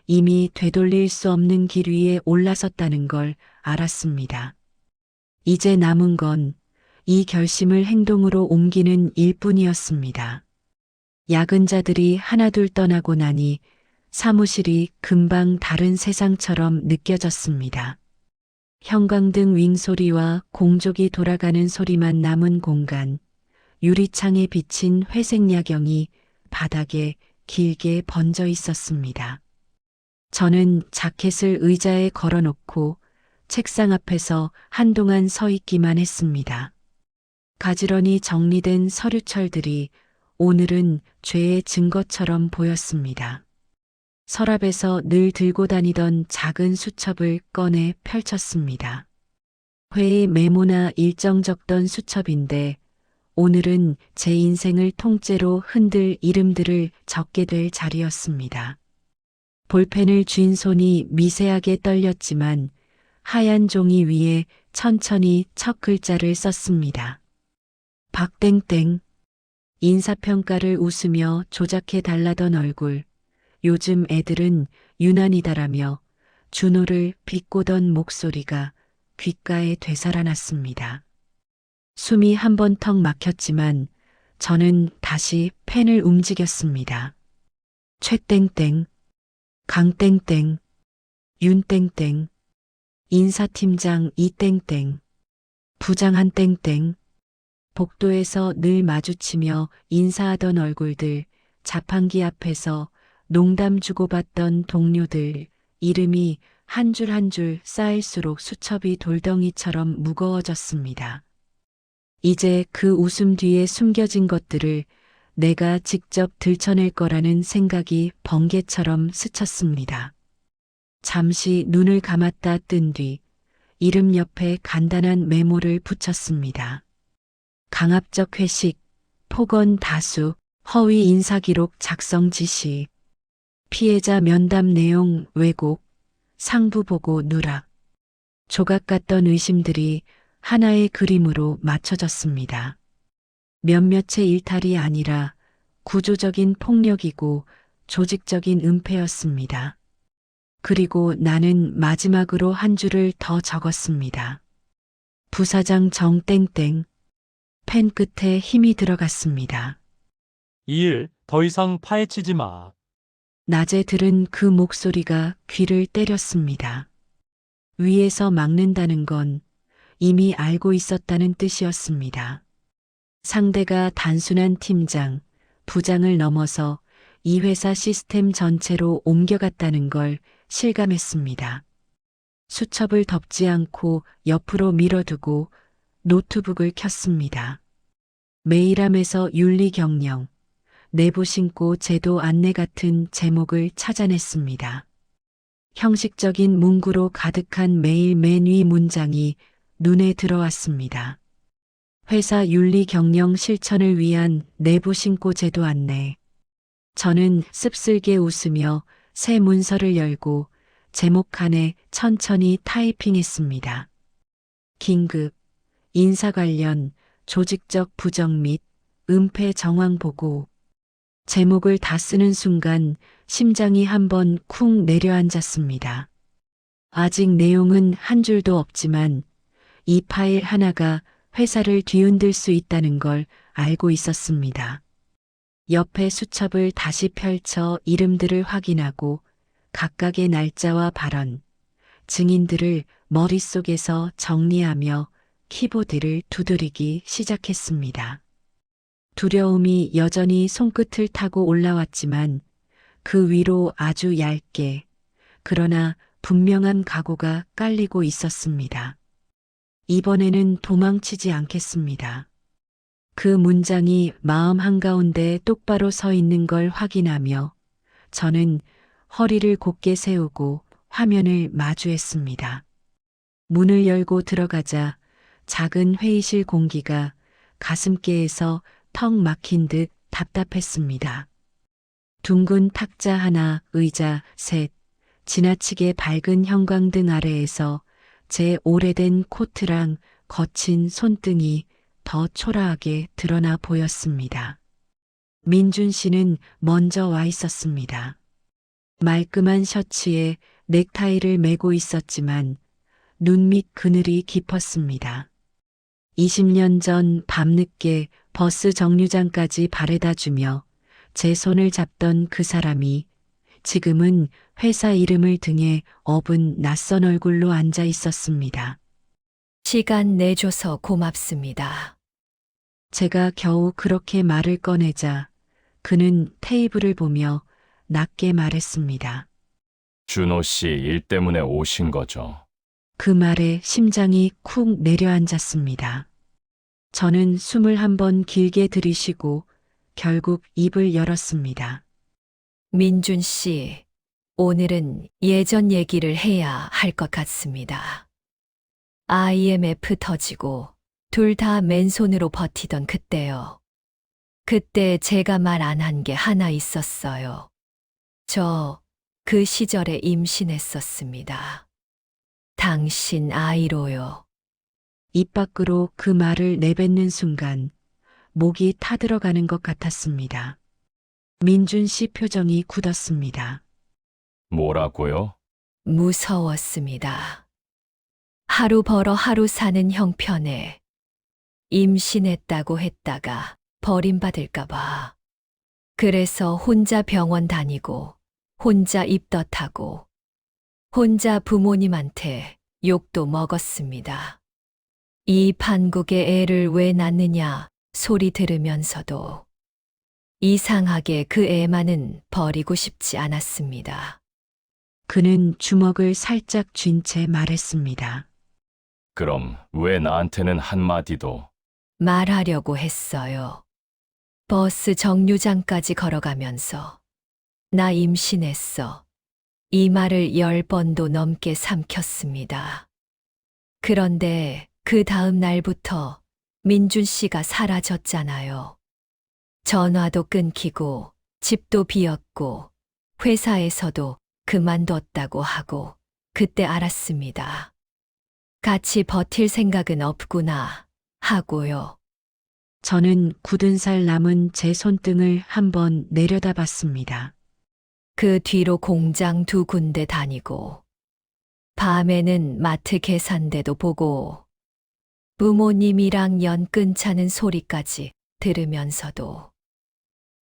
이미 되돌릴 수 없는 길 위에 올라섰다는 걸 알았습니다. 이제 남은 건 이 결심을 행동으로 옮기는 일뿐이었습니다. 야근자들이 하나둘 떠나고 나니 사무실이 금방 다른 세상처럼 느껴졌습니다. 형광등 윙 소리와 공족이 돌아가는 소리만 남은 공간, 유리창에 비친 회색 야경이 바닥에 길게 번져 있었습니다. 저는 자켓을 의자에 걸어놓고 책상 앞에서 한동안 서 있기만 했습니다. 가지런히 정리된 서류철들이 오늘은 죄의 증거처럼 보였습니다. 서랍에서 늘 들고 다니던 작은 수첩을 꺼내 펼쳤습니다. 회의 메모나 일정 적던 수첩인데 오늘은 제 인생을 통째로 흔들 이름들을 적게 될 자리였습니다. 볼펜을 쥔 손이 미세하게 떨렸지만 하얀 종이 위에 천천히 첫 글자를 썼습니다. 박땡땡. 인사평가를 웃으며 조작해 달라던 얼굴. 요즘 애들은 유난이다라며 준호를 비꼬던 목소리가 귓가에 되살아났습니다. 숨이 한 번 턱 막혔지만 저는 다시 펜을 움직였습니다. 최땡땡, 강땡땡, 윤땡땡, 인사팀장 이땡땡, 부장 한땡땡, 복도에서 늘 마주치며 인사하던 얼굴들, 자판기 앞에서 농담 주고받던 동료들, 이름이 한 줄 한 줄 쌓일수록 수첩이 돌덩이처럼 무거워졌습니다. 이제 그 웃음 뒤에 숨겨진 것들을 내가 직접 들춰낼 거라는 생각이 번개처럼 스쳤습니다. 잠시 눈을 감았다 뜬 뒤 이름 옆에 간단한 메모를 붙였습니다. 강압적 회식, 폭언 다수, 허위 인사기록 작성 지시, 피해자 면담 내용 왜곡, 상부 보고 누락. 조각 같던 의심들이 하나의 그림으로 맞춰졌습니다. 몇몇의 일탈이 아니라 구조적인 폭력이고 조직적인 은폐였습니다. 그리고 나는 마지막으로 한 줄을 더 적었습니다. 부사장 정땡땡. 펜 끝에 힘이 들어갔습니다. 이 일 더 이상 파헤치지 마. 낮에 들은 그 목소리가 귀를 때렸습니다. 위에서 막는다는 건 이미 알고 있었다는 뜻이었습니다. 상대가 단순한 팀장, 부장을 넘어서 이 회사 시스템 전체로 옮겨갔다는 걸 실감했습니다. 수첩을 덮지 않고 옆으로 밀어두고 노트북을 켰습니다. 메일함에서 윤리 경영, 내부 신고 제도 안내 같은 제목을 찾아냈습니다. 형식적인 문구로 가득한 메일 맨 위 문장이 눈에 들어왔습니다. 회사 윤리 경영 실천을 위한 내부 신고 제도 안내. 저는 씁쓸게 웃으며 새 문서를 열고 제목 칸에 천천히 타이핑했습니다. 긴급, 인사 관련, 조직적 부정 및 은폐 정황 보고. 제목을 다 쓰는 순간 심장이 한번 쿵 내려앉았습니다. 아직 내용은 한 줄도 없지만 이 파일 하나가 회사를 뒤흔들 수 있다는 걸 알고 있었습니다. 옆에 수첩을 다시 펼쳐 이름들을 확인하고 각각의 날짜와 발언, 증인들을 머릿속에서 정리하며 키보드를 두드리기 시작했습니다. 두려움이 여전히 손끝을 타고 올라왔지만 그 위로 아주 얇게, 그러나 분명한 각오가 깔리고 있었습니다. 이번에는 도망치지 않겠습니다. 그 문장이 마음 한가운데 똑바로 서 있는 걸 확인하며 저는 허리를 곧게 세우고 화면을 마주했습니다. 문을 열고 들어가자 작은 회의실 공기가 가슴께에서 턱 막힌 듯 답답했습니다. 둥근 탁자 하나, 의자 셋, 지나치게 밝은 형광등 아래에서 제 오래된 코트랑 거친 손등이 더 초라하게 드러나 보였습니다. 민준 씨는 먼저 와 있었습니다. 말끔한 셔츠에 넥타이를 매고 있었지만 눈 밑 그늘이 깊었습니다. 20년 전 밤늦게 버스 정류장까지 바래다 주며 제 손을 잡던 그 사람이 지금은 회사 이름을 등에 업은 낯선 얼굴로 앉아 있었습니다. 시간 내줘서 고맙습니다. 제가 겨우 그렇게 말을 꺼내자 그는 테이블을 보며 낮게 말했습니다. 준호 씨 일 때문에 오신 거죠. 그 말에 심장이 쿵 내려앉았습니다. 저는 숨을 한번 길게 들이쉬고 결국 입을 열었습니다. 민준 씨, 오늘은 예전 얘기를 해야 할 것 같습니다. IMF 터지고 둘 다 맨손으로 버티던 그때요. 그때 제가 말 안 한 게 하나 있었어요. 저 그 시절에 임신했었습니다. 당신 아이로요. 입 밖으로 그 말을 내뱉는 순간 목이 타들어가는 것 같았습니다. 민준 씨 표정이 굳었습니다. 뭐라고요? 무서웠습니다. 하루 벌어 하루 사는 형편에 임신했다고 했다가 버림받을까봐. 그래서 혼자 병원 다니고, 혼자 입덧하고, 혼자 부모님한테 욕도 먹었습니다. 이 판국에 애를 왜 낳느냐 소리 들으면서도 이상하게 그 애만은 버리고 싶지 않았습니다. 그는 주먹을 살짝 쥔 채 말했습니다. 그럼 왜 나한테는 한마디도. 말하려고 했어요. 버스 정류장까지 걸어가면서 나 임신했어. 이 말을 10번도 넘게 삼켰습니다. 그런데 그 다음 날부터 민준 씨가 사라졌잖아요. 전화도 끊기고 집도 비었고 회사에서도 그만뒀다고 하고 그때 알았습니다. 같이 버틸 생각은 없구나 하고요. 저는 굳은 살 남은 제 손등을 한번 내려다봤습니다. 그 뒤로 공장 2군데 다니고 밤에는 마트 계산대도 보고 부모님이랑 연 끊자는 소리까지 들으면서도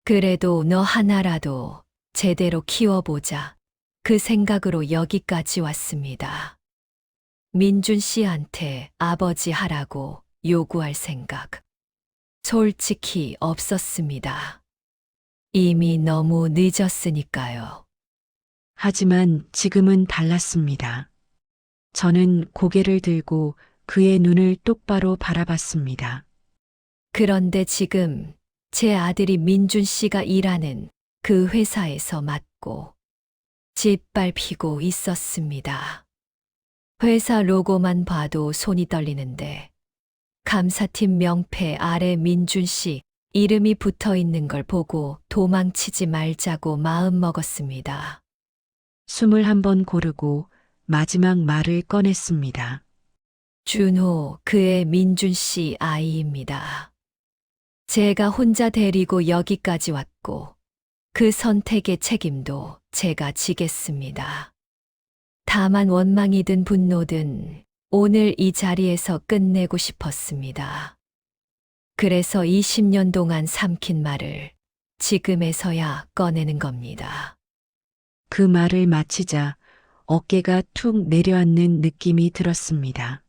그래도 너 하나라도 제대로 키워보자 그 생각으로 여기까지 왔습니다. 민준 씨한테 아버지 하라고 요구할 생각 솔직히 없었습니다. 이미 너무 늦었으니까요. 하지만 지금은 달랐습니다. 저는 고개를 들고 그의 눈을 똑바로 바라봤습니다. 그런데 지금 제 아들이 민준 씨가 일하는 그 회사에서 맡고 짓밟히고 있었습니다. 회사 로고만 봐도 손이 떨리는데 감사팀 명패 아래 민준 씨 이름이 붙어 있는 걸 보고 도망치지 말자고 마음 먹었습니다. 숨을 한번 고르고 마지막 말을 꺼냈습니다. 준호, 그의 민준 씨 아이입니다. 제가 혼자 데리고 여기까지 왔고 그 선택의 책임도 제가 지겠습니다. 다만 원망이든 분노든 오늘 이 자리에서 끝내고 싶었습니다. 그래서 20년 동안 삼킨 말을 지금에서야 꺼내는 겁니다. 그 말을 마치자 어깨가 툭 내려앉는 느낌이 들었습니다.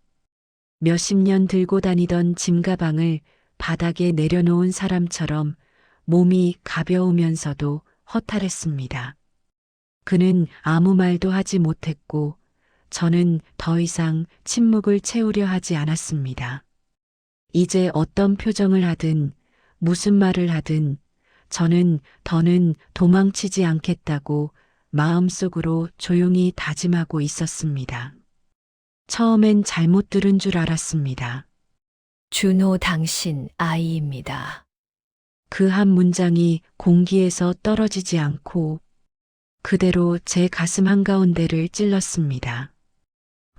몇십 년 들고 다니던 짐가방을 바닥에 내려놓은 사람처럼 몸이 가벼우면서도 허탈했습니다. 그는 아무 말도 하지 못했고 저는 더 이상 침묵을 채우려 하지 않았습니다. 이제 어떤 표정을 하든 무슨 말을 하든 저는 더는 도망치지 않겠다고 마음속으로 조용히 다짐하고 있었습니다. 처음엔 잘못 들은 줄 알았습니다. 준호 당신 아이입니다. 그 한 문장이 공기에서 떨어지지 않고 그대로 제 가슴 한가운데를 찔렀습니다.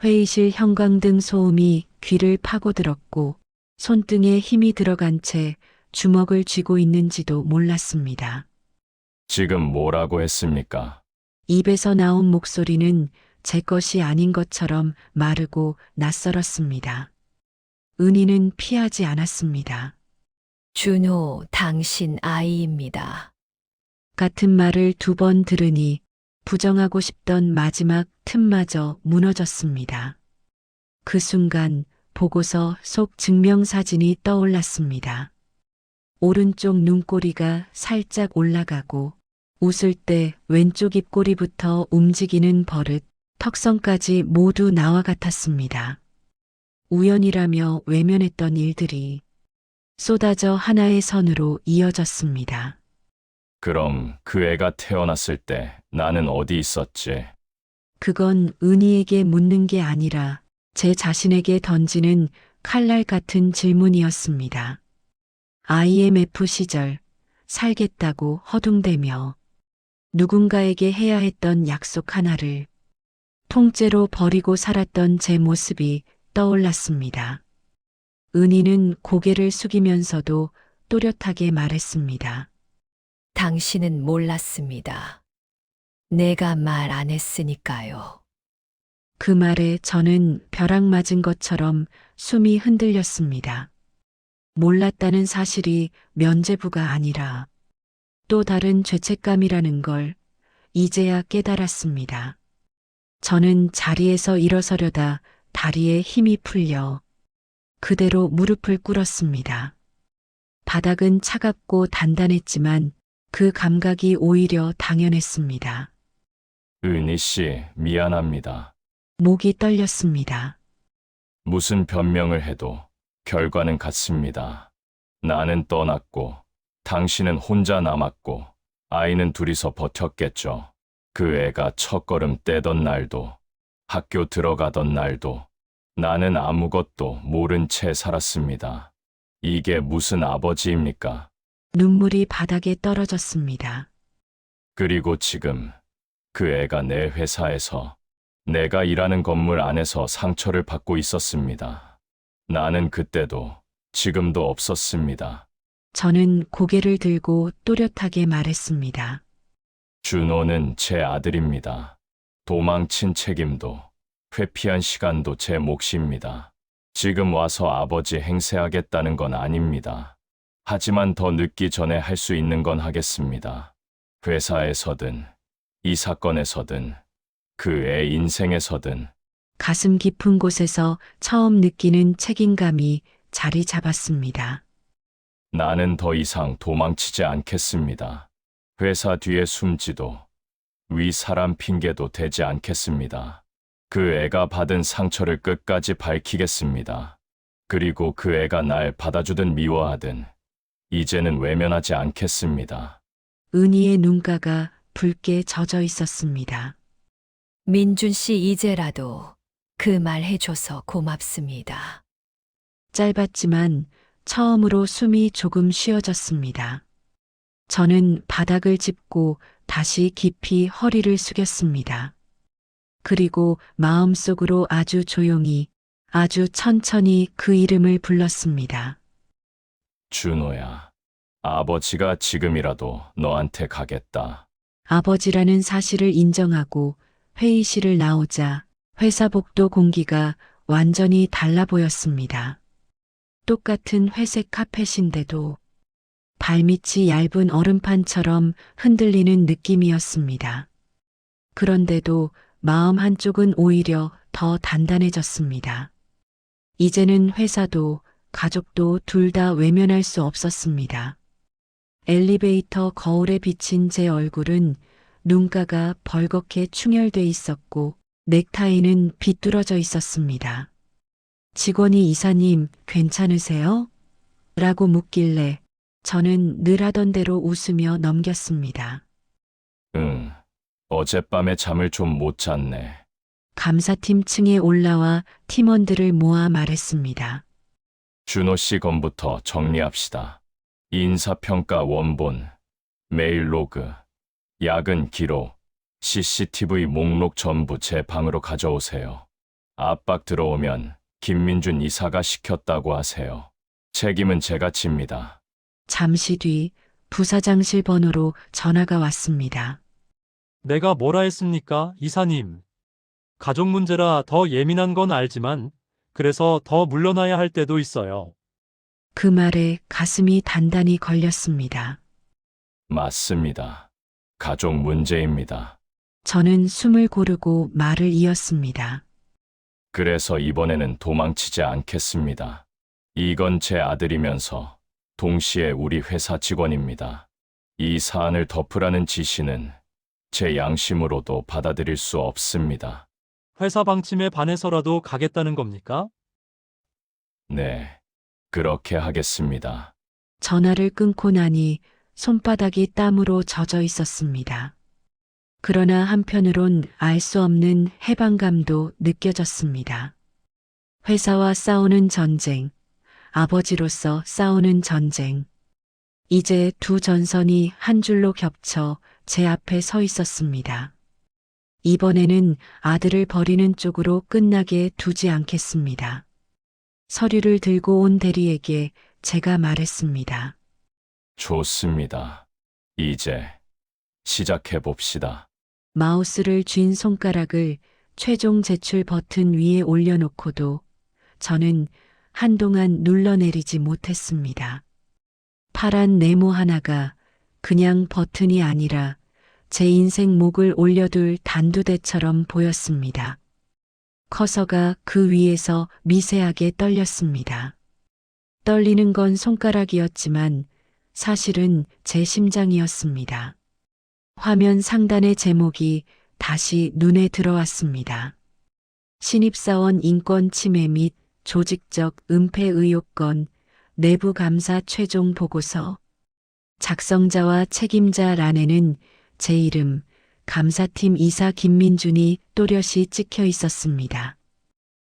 회의실 형광등 소음이 귀를 파고들었고 손등에 힘이 들어간 채 주먹을 쥐고 있는지도 몰랐습니다. 지금 뭐라고 했습니까? 입에서 나온 목소리는 제 것이 아닌 것처럼 마르고 낯설었습니다. 은희는 피하지 않았습니다. 준호 당신 아이입니다. 같은 말을 2번 들으니 부정하고 싶던 마지막 틈마저 무너졌습니다. 그 순간 보고서 속 증명사진이 떠올랐습니다. 오른쪽 눈꼬리가 살짝 올라가고 웃을 때 왼쪽 입꼬리부터 움직이는 버릇, 턱선까지 모두 나와 같았습니다. 우연이라며 외면했던 일들이 쏟아져 하나의 선으로 이어졌습니다. 그럼 그 애가 태어났을 때 나는 어디 있었지? 그건 은희에게 묻는 게 아니라 제 자신에게 던지는 칼날 같은 질문이었습니다. IMF 시절 살겠다고 허둥대며 누군가에게 해야 했던 약속 하나를 통째로 버리고 살았던 제 모습이 떠올랐습니다. 은희는 고개를 숙이면서도 또렷하게 말했습니다. 당신은 몰랐습니다. 내가 말 안 했으니까요. 그 말에 저는 벼락 맞은 것처럼 숨이 흔들렸습니다. 몰랐다는 사실이 면죄부가 아니라 또 다른 죄책감이라는 걸 이제야 깨달았습니다. 저는 자리에서 일어서려다 다리에 힘이 풀려 그대로 무릎을 꿇었습니다. 바닥은 차갑고 단단했지만 그 감각이 오히려 당연했습니다. 은희 씨, 미안합니다. 목이 떨렸습니다. 무슨 변명을 해도 결과는 같습니다. 나는 떠났고, 당신은 혼자 남았고, 아이는 둘이서 버텼겠죠. 그 애가 첫걸음 떼던 날도, 학교 들어가던 날도, 나는 아무것도 모른 채 살았습니다. 이게 무슨 아버지입니까? 눈물이 바닥에 떨어졌습니다. 그리고 지금 그 애가 내 회사에서 내가 일하는 건물 안에서 상처를 받고 있었습니다. 나는 그때도 지금도 없었습니다. 저는 고개를 들고 또렷하게 말했습니다. 준호는 제 아들입니다. 도망친 책임도 회피한 시간도 제 몫입니다. 지금 와서 아버지 행세하겠다는 건 아닙니다. 하지만 더 늦기 전에 할 수 있는 건 하겠습니다. 회사에서든 이 사건에서든 그 애 인생에서든. 가슴 깊은 곳에서 처음 느끼는 책임감이 자리 잡았습니다. 나는 더 이상 도망치지 않겠습니다. 회사 뒤에 숨지도 위 사람 핑계도 대지 않겠습니다. 그 애가 받은 상처를 끝까지 밝히겠습니다. 그리고 그 애가 날 받아주든 미워하든 이제는 외면하지 않겠습니다. 은희의 눈가가 붉게 젖어 있었습니다. 민준 씨 이제라도 그 말 해줘서 고맙습니다. 짧았지만 처음으로 숨이 조금 쉬어졌습니다. 저는 바닥을 짚고 다시 깊이 허리를 숙였습니다. 그리고 마음속으로 아주 조용히, 아주 천천히 그 이름을 불렀습니다. 준호야, 아버지가 지금이라도 너한테 가겠다. 아버지라는 사실을 인정하고 회의실을 나오자 회사 복도 공기가 완전히 달라 보였습니다. 똑같은 회색 카펫인데도 발밑이 얇은 얼음판처럼 흔들리는 느낌이었습니다. 그런데도 마음 한쪽은 오히려 더 단단해졌습니다. 이제는 회사도 가족도 둘 다 외면할 수 없었습니다. 엘리베이터 거울에 비친 제 얼굴은 눈가가 벌겋게 충혈돼 있었고 넥타이는 비뚤어져 있었습니다. 직원이 이사님 괜찮으세요? 라고 묻길래 저는 늘 하던 대로 웃으며 넘겼습니다. 응. 어젯밤에 잠을 좀 못 잤네. 감사팀 층에 올라와 팀원들을 모아 말했습니다. 준호 씨 건부터 정리합시다. 인사평가 원본, 메일 로그, 야근 기록, CCTV 목록 전부 제 방으로 가져오세요. 압박 들어오면 김민준 이사가 시켰다고 하세요. 책임은 제가 집니다. 잠시 뒤 부사장실 번호로 전화가 왔습니다. 내가 뭐라 했습니까, 이사님? 가족 문제라 더 예민한 건 알지만, 그래서 더 물러나야 할 때도 있어요. 그 말에 가슴이 단단히 걸렸습니다. 맞습니다. 가족 문제입니다. 저는 숨을 고르고 말을 이었습니다. 그래서 이번에는 도망치지 않겠습니다. 이건 제 아들이면서 동시에 우리 회사 직원입니다. 이 사안을 덮으라는 지시는 제 양심으로도 받아들일 수 없습니다. 회사 방침에 반해서라도 가겠다는 겁니까? 네, 그렇게 하겠습니다. 전화를 끊고 나니 손바닥이 땀으로 젖어 있었습니다. 그러나 한편으론 알 수 없는 해방감도 느껴졌습니다. 회사와 싸우는 전쟁, 아버지로서 싸우는 전쟁. 이제 두 전선이 한 줄로 겹쳐 제 앞에 서 있었습니다. 이번에는 아들을 버리는 쪽으로 끝나게 두지 않겠습니다. 서류를 들고 온 대리에게 제가 말했습니다. 좋습니다. 이제 시작해 봅시다. 마우스를 쥔 손가락을 최종 제출 버튼 위에 올려놓고도 저는 한동안 눌러내리지 못했습니다. 파란 네모 하나가 그냥 버튼이 아니라 제 인생 목을 올려둘 단두대처럼 보였습니다. 커서가 그 위에서 미세하게 떨렸습니다. 떨리는 건 손가락이었지만 사실은 제 심장이었습니다. 화면 상단의 제목이 다시 눈에 들어왔습니다. 신입사원 인권 침해 및 조직적 은폐 의혹 건 내부 감사 최종 보고서. 작성자와 책임자 란에는 제 이름, 감사팀 이사 김민준이 또렷이 찍혀 있었습니다.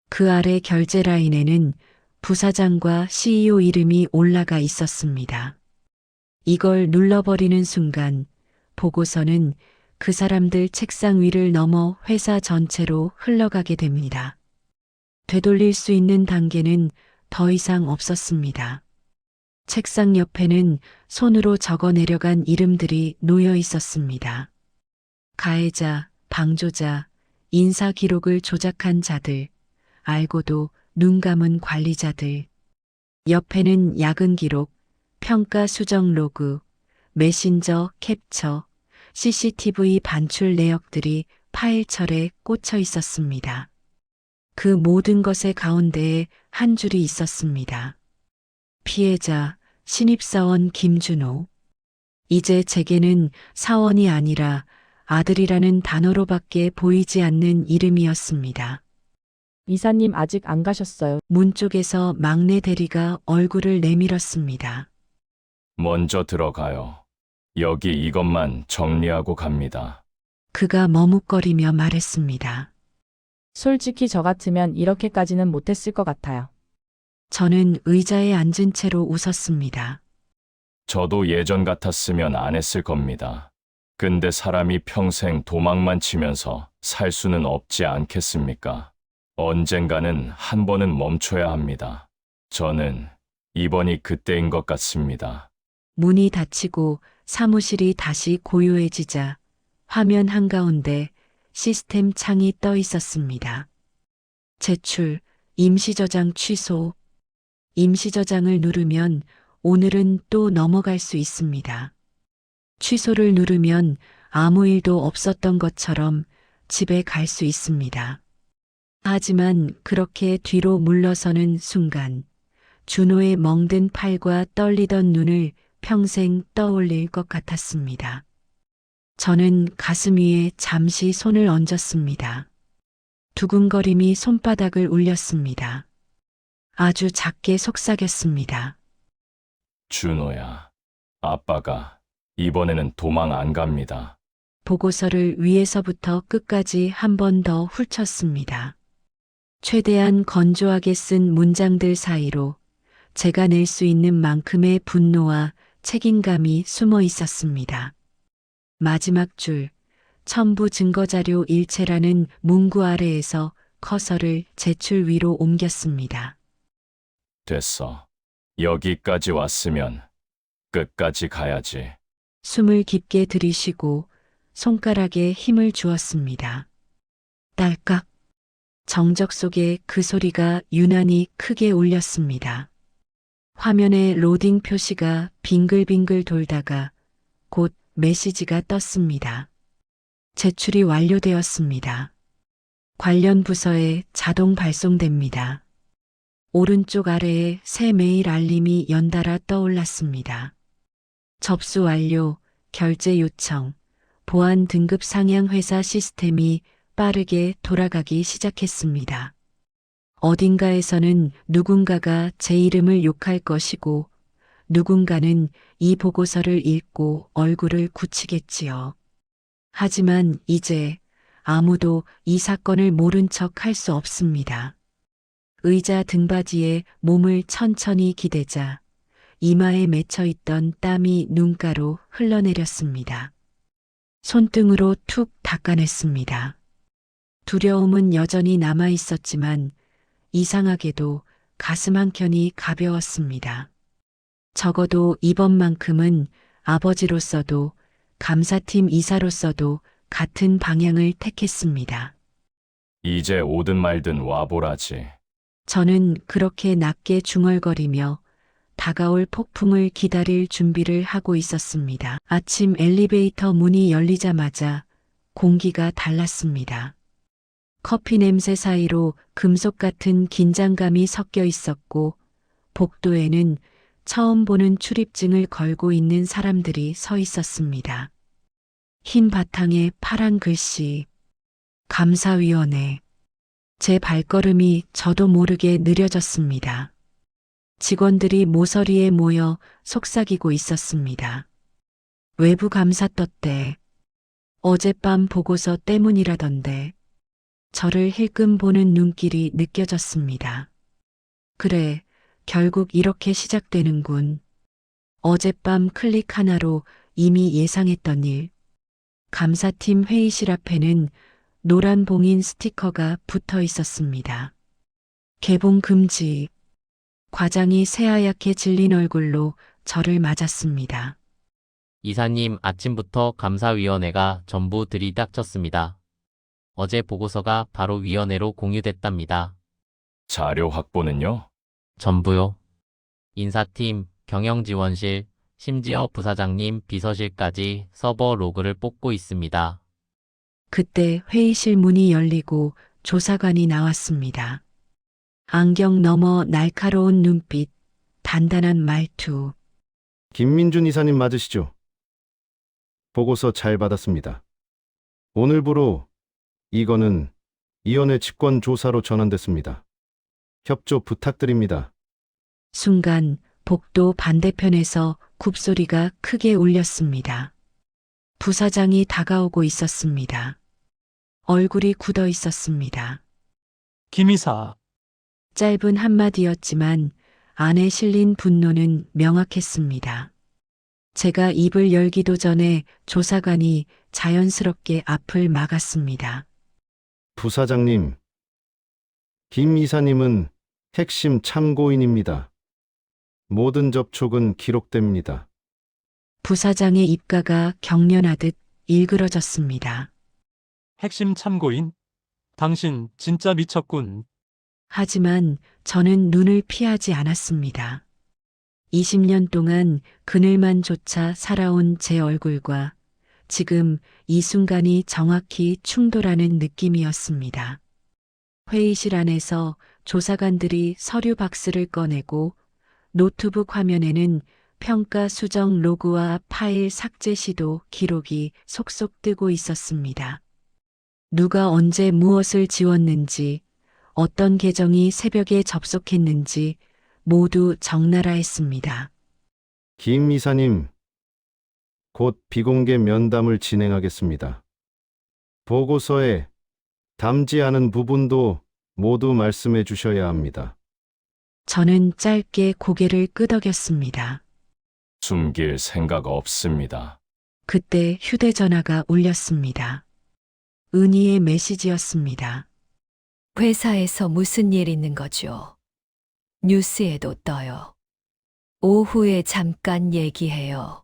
그 아래 결제 라인에는 부사장과 CEO 이름이 올라가 있었습니다. 이걸 눌러버리는 순간 보고서는 그 사람들 책상 위를 넘어 회사 전체로 흘러가게 됩니다. 되돌릴 수 있는 단계는 더 이상 없었습니다. 책상 옆에는 손으로 적어 내려간 이름들이 놓여 있었습니다. 가해자, 방조자, 인사 기록을 조작한 자들, 알고도 눈 감은 관리자들. 옆에는 야근 기록, 평가 수정 로그, 메신저 캡처, CCTV 반출 내역들이 파일철에 꽂혀 있었습니다. 그 모든 것의 가운데에 한 줄이 있었습니다. 피해자, 신입사원 김준호. 이제 제게는 사원이 아니라 아들이라는 단어로밖에 보이지 않는 이름이었습니다. 이사님 아직 안 가셨어요. 문 쪽에서 막내 대리가 얼굴을 내밀었습니다. 먼저 들어가요. 여기 이것만 정리하고 갑니다. 그가 머뭇거리며 말했습니다. 솔직히 저 같으면 이렇게까지는 못했을 것 같아요. 저는 의자에 앉은 채로 웃었습니다. 저도 예전 같았으면 안 했을 겁니다. 근데 사람이 평생 도망만 치면서 살 수는 없지 않겠습니까? 언젠가는 한 번은 멈춰야 합니다. 저는 이번이 그때인 것 같습니다. 문이 닫히고 사무실이 다시 고요해지자 화면 한가운데 시스템 창이 떠 있었습니다. 제출, 임시저장 취소. 임시저장을 누르면 오늘은 또 넘어갈 수 있습니다. 취소를 누르면 아무 일도 없었던 것처럼 집에 갈 수 있습니다. 하지만 그렇게 뒤로 물러서는 순간 준호의 멍든 팔과 떨리던 눈을 평생 떠올릴 것 같았습니다. 저는 가슴 위에 잠시 손을 얹었습니다. 두근거림이 손바닥을 울렸습니다. 아주 작게 속삭였습니다. 준호야, 아빠가 이번에는 도망 안 갑니다. 보고서를 위에서부터 끝까지 한 번 더 훑쳤습니다. 최대한 건조하게 쓴 문장들 사이로 제가 낼 수 있는 만큼의 분노와 책임감이 숨어 있었습니다. 마지막 줄, 첨부 증거자료 일체라는 문구 아래에서 커서를 제출 위로 옮겼습니다. 됐어. 여기까지 왔으면 끝까지 가야지. 숨을 깊게 들이쉬고 손가락에 힘을 주었습니다. 딸깍. 정적 속에 그 소리가 유난히 크게 울렸습니다. 화면에 로딩 표시가 빙글빙글 돌다가 곧 메시지가 떴습니다. 제출이 완료되었습니다. 관련 부서에 자동 발송됩니다. 오른쪽 아래에 새 메일 알림이 연달아 떠올랐습니다. 접수 완료, 결제 요청, 보안 등급 상향 회사 시스템이 빠르게 돌아가기 시작했습니다. 어딘가에서는 누군가가 제 이름을 욕할 것이고 누군가는 이 보고서를 읽고 얼굴을 굳히겠지요. 하지만 이제 아무도 이 사건을 모른 척 할 수 없습니다. 의자 등받이에 몸을 천천히 기대자 이마에 맺혀있던 땀이 눈가로 흘러내렸습니다. 손등으로 툭 닦아냈습니다. 두려움은 여전히 남아있었지만 이상하게도 가슴 한켠이 가벼웠습니다. 적어도 이번만큼은 아버지로서도 감사팀 이사로서도 같은 방향을 택했습니다. 이제 오든 말든 와보라지. 저는 그렇게 낮게 중얼거리며 다가올 폭풍을 기다릴 준비를 하고 있었습니다. 아침 엘리베이터 문이 열리자마자 공기가 달랐습니다. 커피 냄새 사이로 금속 같은 긴장감이 섞여 있었고 복도에는 처음 보는 출입증을 걸고 있는 사람들이 서 있었습니다. 흰 바탕에 파란 글씨, 감사위원회. 제 발걸음이 저도 모르게 느려졌습니다. 직원들이 모서리에 모여 속삭이고 있었습니다. 외부 감사 떴대. 어젯밤 보고서 때문이라던데. 저를 힐끔 보는 눈길이 느껴졌습니다. 그래, 결국 이렇게 시작되는군. 어젯밤 클릭 하나로 이미 예상했던 일. 감사팀 회의실 앞에는 노란 봉인 스티커가 붙어 있었습니다. 개봉 금지. 과장이 새하얗게 질린 얼굴로 저를 맞았습니다. 이사님, 아침부터 감사위원회가 전부 들이닥쳤습니다. 어제 보고서가 바로 위원회로 공유됐답니다. 자료 확보는요? 전부요. 인사팀, 경영지원실, 심지어 부사장님 비서실까지 서버 로그를 뽑고 있습니다. 그때 회의실 문이 열리고 조사관이 나왔습니다. 안경 너머 날카로운 눈빛, 단단한 말투. 김민준 이사님 맞으시죠? 보고서 잘 받았습니다. 오늘부로 이거는 위원회 직권 조사로 전환됐습니다. 협조 부탁드립니다. 순간 복도 반대편에서 굽소리가 크게 울렸습니다. 부사장이 다가오고 있었습니다. 얼굴이 굳어 있었습니다. 김 이사, 짧은 한마디였지만 안에 실린 분노는 명확했습니다. 제가 입을 열기도 전에 조사관이 자연스럽게 앞을 막았습니다. 부사장님, 김 이사님은 핵심 참고인입니다. 모든 접촉은 기록됩니다. 부사장의 입가가 경련하듯 일그러졌습니다. 핵심 참고인? 당신 진짜 미쳤군. 하지만 저는 눈을 피하지 않았습니다. 20년 동안 그늘만조차 살아온 제 얼굴과 지금 이 순간이 정확히 충돌하는 느낌이었습니다. 회의실 안에서 조사관들이 서류 박스를 꺼내고 노트북 화면에는 평가 수정 로그와 파일 삭제 시도 기록이 속속 뜨고 있었습니다. 누가 언제 무엇을 지웠는지, 어떤 계정이 새벽에 접속했는지 모두 적나라했습니다. 김 이사님, 곧 비공개 면담을 진행하겠습니다. 보고서에 담지 않은 부분도 모두 말씀해 주셔야 합니다. 저는 짧게 고개를 끄덕였습니다. 숨길 생각 없습니다. 그때 휴대전화가 울렸습니다. 은희의 메시지였습니다. 회사에서 무슨 일 있는 거죠? 뉴스에도 떠요. 오후에 잠깐 얘기해요.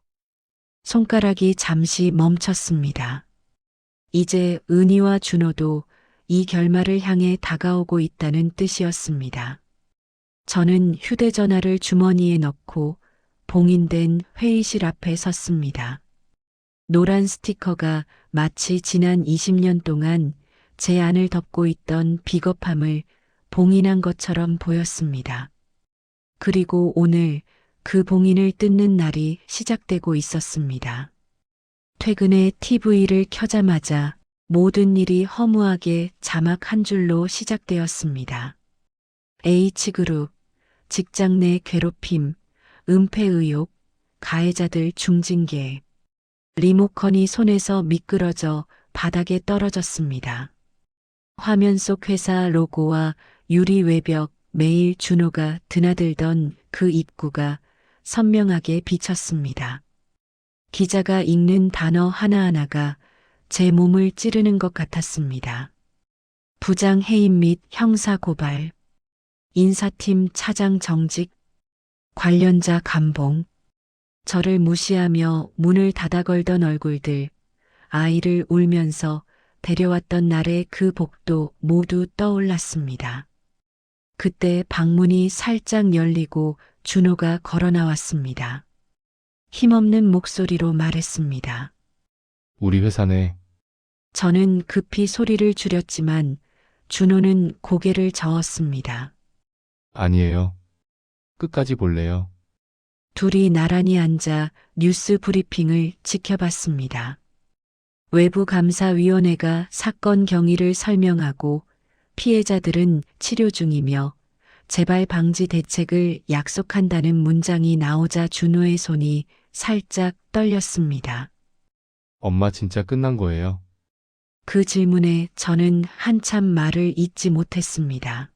손가락이 잠시 멈췄습니다. 이제 은희와 준호도 이 결말을 향해 다가오고 있다는 뜻이었습니다. 저는 휴대전화를 주머니에 넣고 봉인된 회의실 앞에 섰습니다. 노란 스티커가 마치 지난 20년 동안 제 안을 덮고 있던 비겁함을 봉인한 것처럼 보였습니다. 그리고 오늘 그 봉인을 뜯는 날이 시작되고 있었습니다. 퇴근에 TV를 켜자마자 모든 일이 허무하게 자막 한 줄로 시작되었습니다. H그룹, 직장 내 괴롭힘, 은폐 의혹, 가해자들 중징계. 리모컨이 손에서 미끄러져 바닥에 떨어졌습니다. 화면 속 회사 로고와 유리 외벽, 매일 준호가 드나들던 그 입구가 선명하게 비쳤습니다. 기자가 읽는 단어 하나하나가 제 몸을 찌르는 것 같았습니다. 부장 해임 및 형사 고발, 인사팀 차장 정직, 관련자 감봉, 저를 무시하며 문을 닫아 걸던 얼굴들, 아이를 울면서 데려왔던 날의 그 복도 모두 떠올랐습니다. 그때 방문이 살짝 열리고 준호가 걸어 나왔습니다. 힘없는 목소리로 말했습니다. 우리 회사네. 저는 급히 소리를 줄였지만 준호는 고개를 저었습니다. 아니에요. 끝까지 볼래요. 둘이 나란히 앉아 뉴스 브리핑을 지켜봤습니다. 외부감사위원회가 사건 경위를 설명하고 피해자들은 치료 중이며 재발 방지 대책을 약속한다는 문장이 나오자 준호의 손이 살짝 떨렸습니다. 엄마 진짜 끝난 거예요. 그 질문에 저는 한참 말을 잇지 못했습니다.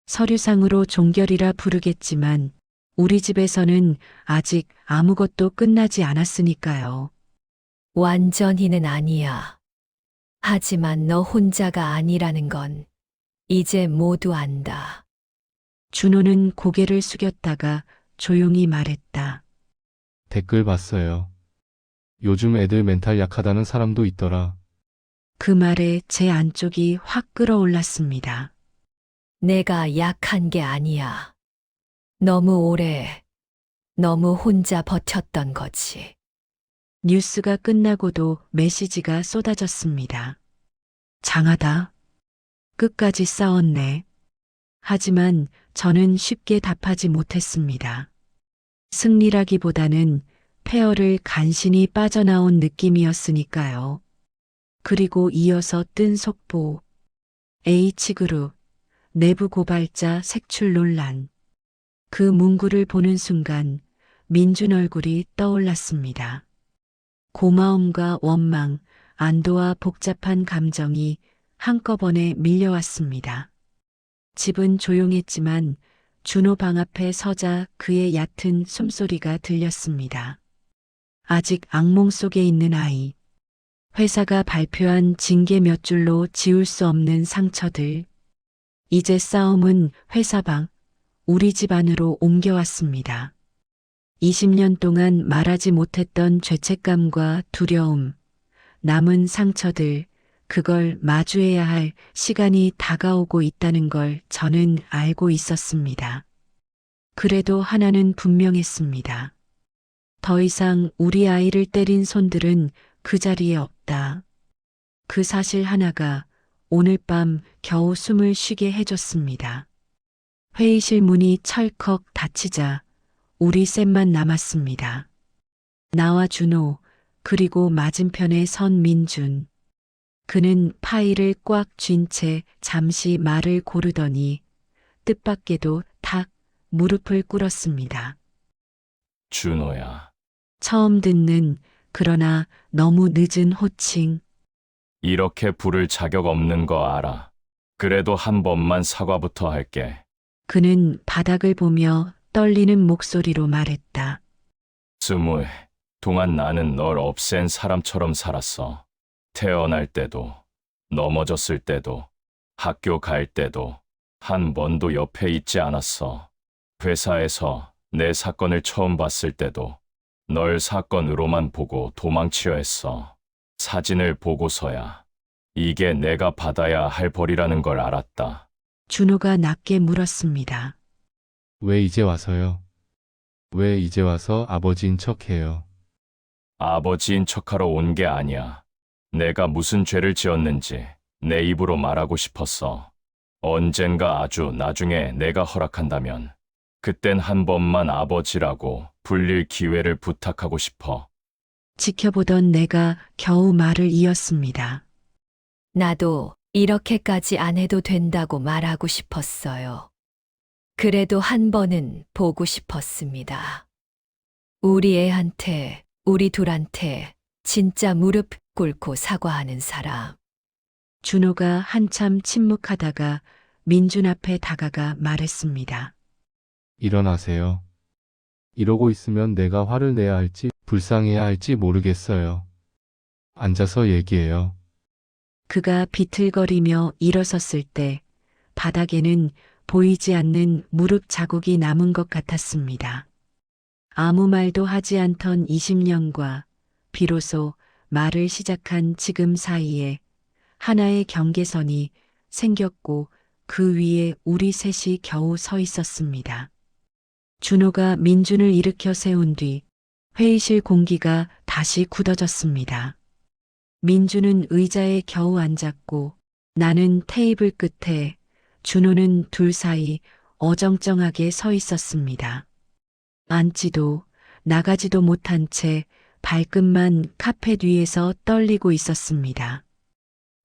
서류상으로 종결이라 부르겠지만 우리 집에서는 아직 아무것도 끝나지 않았으니까요. 완전히는 아니야. 하지만 너 혼자가 아니라는 건 이제 모두 안다. 준호는 고개를 숙였다가 조용히 말했다. 댓글 봤어요. 요즘 애들 멘탈 약하다는 사람도 있더라. 그 말에 제 안쪽이 확 끓어올랐습니다. 내가 약한 게 아니야. 너무 오래, 너무 혼자 버텼던 거지. 뉴스가 끝나고도 메시지가 쏟아졌습니다. 장하다. 끝까지 싸웠네. 하지만 저는 쉽게 답하지 못했습니다. 승리라기보다는 폐허를 간신히 빠져나온 느낌이었으니까요. 그리고 이어서 뜬 속보. H그룹, 내부 고발자 색출 논란. 그 문구를 보는 순간 민준 얼굴이 떠올랐습니다. 고마움과 원망, 안도와 복잡한 감정이 한꺼번에 밀려왔습니다. 집은 조용했지만 준호 방 앞에 서자 그의 얕은 숨소리가 들렸습니다. 아직 악몽 속에 있는 아이. 회사가 발표한 징계 몇 줄로 지울 수 없는 상처들. 이제 싸움은 회사 방, 우리 집 안으로 옮겨왔습니다. 20년 동안 말하지 못했던 죄책감과 두려움, 남은 상처들, 그걸 마주해야 할 시간이 다가오고 있다는 걸 저는 알고 있었습니다. 그래도 하나는 분명했습니다. 더 이상 우리 아이를 때린 손들은 그 자리에 없다. 그 사실 하나가 오늘 밤 겨우 숨을 쉬게 해줬습니다. 회의실 문이 철컥 닫히자 우리 셋만 남았습니다. 나와 준호, 그리고 맞은편에 선 민준. 그는 파일을 꽉 쥔 채 잠시 말을 고르더니 뜻밖에도 탁 무릎을 꿇었습니다. 준호야, 처음 듣는 그러나 너무 늦은 호칭. 이렇게 부를 자격 없는 거 알아. 그래도 한 번만 사과부터 할게. 그는 바닥을 보며 떨리는 목소리로 말했다. 20 동안 나는 널 없앤 사람처럼 살았어. 태어날 때도, 넘어졌을 때도, 학교 갈 때도 한 번도 옆에 있지 않았어. 회사에서 내 사건을 처음 봤을 때도 널 사건으로만 보고 도망치려 했어. 사진을 보고서야 이게 내가 받아야 할 벌이라는 걸 알았다. 준호가 낮게 물었습니다. 왜 이제 와서요? 왜 이제 와서 아버지인 척해요? 아버지인 척하러 온 게 아니야. 내가 무슨 죄를 지었는지 내 입으로 말하고 싶었어. 언젠가 아주 나중에 내가 허락한다면 그땐 한 번만 아버지라고 불릴 기회를 부탁하고 싶어. 지켜보던 내가 겨우 말을 이었습니다. 나도 이렇게까지 안 해도 된다고 말하고 싶었어요. 그래도 한 번은 보고 싶었습니다. 우리 애한테, 우리 둘한테 진짜 무릎 꿇고 사과하는 사람. 준호가 한참 침묵하다가 민준 앞에 다가가 말했습니다. 일어나세요. 이러고 있으면 내가 화를 내야 할지 불쌍해야 할지 모르겠어요. 앉아서 얘기해요. 그가 비틀거리며 일어섰을 때 바닥에는 보이지 않는 무릎 자국이 남은 것 같았습니다. 아무 말도 하지 않던 20년과 비로소 말을 시작한 지금 사이에 하나의 경계선이 생겼고 그 위에 우리 셋이 겨우 서 있었습니다. 준호가 민준을 일으켜 세운 뒤 회의실 공기가 다시 굳어졌습니다. 민준은 의자에 겨우 앉았고 나는 테이블 끝에, 준호는 둘 사이 어정쩡하게 서 있었습니다. 앉지도 나가지도 못한 채 발끝만 카펫 위에서 떨리고 있었습니다.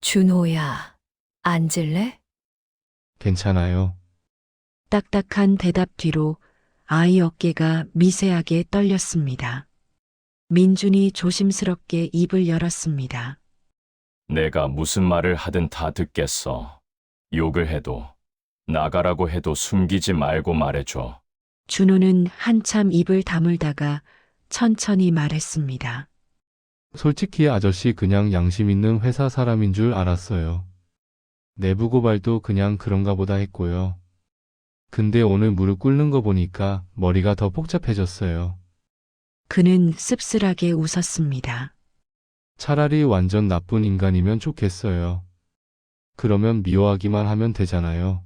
준호야, 앉을래? 괜찮아요. 딱딱한 대답 뒤로 아이 어깨가 미세하게 떨렸습니다. 민준이 조심스럽게 입을 열었습니다. 내가 무슨 말을 하든 다 듣겠어. 욕을 해도, 나가라고 해도 숨기지 말고 말해줘. 준호는 한참 입을 다물다가 천천히 말했습니다. 솔직히 아저씨 그냥 양심 있는 회사 사람인 줄 알았어요. 내부 고발도 그냥 그런가 보다 했고요. 근데 오늘 무릎 꿇는 거 보니까 머리가 더 복잡해졌어요. 그는 씁쓸하게 웃었습니다. 차라리 완전 나쁜 인간이면 좋겠어요. 그러면 미워하기만 하면 되잖아요.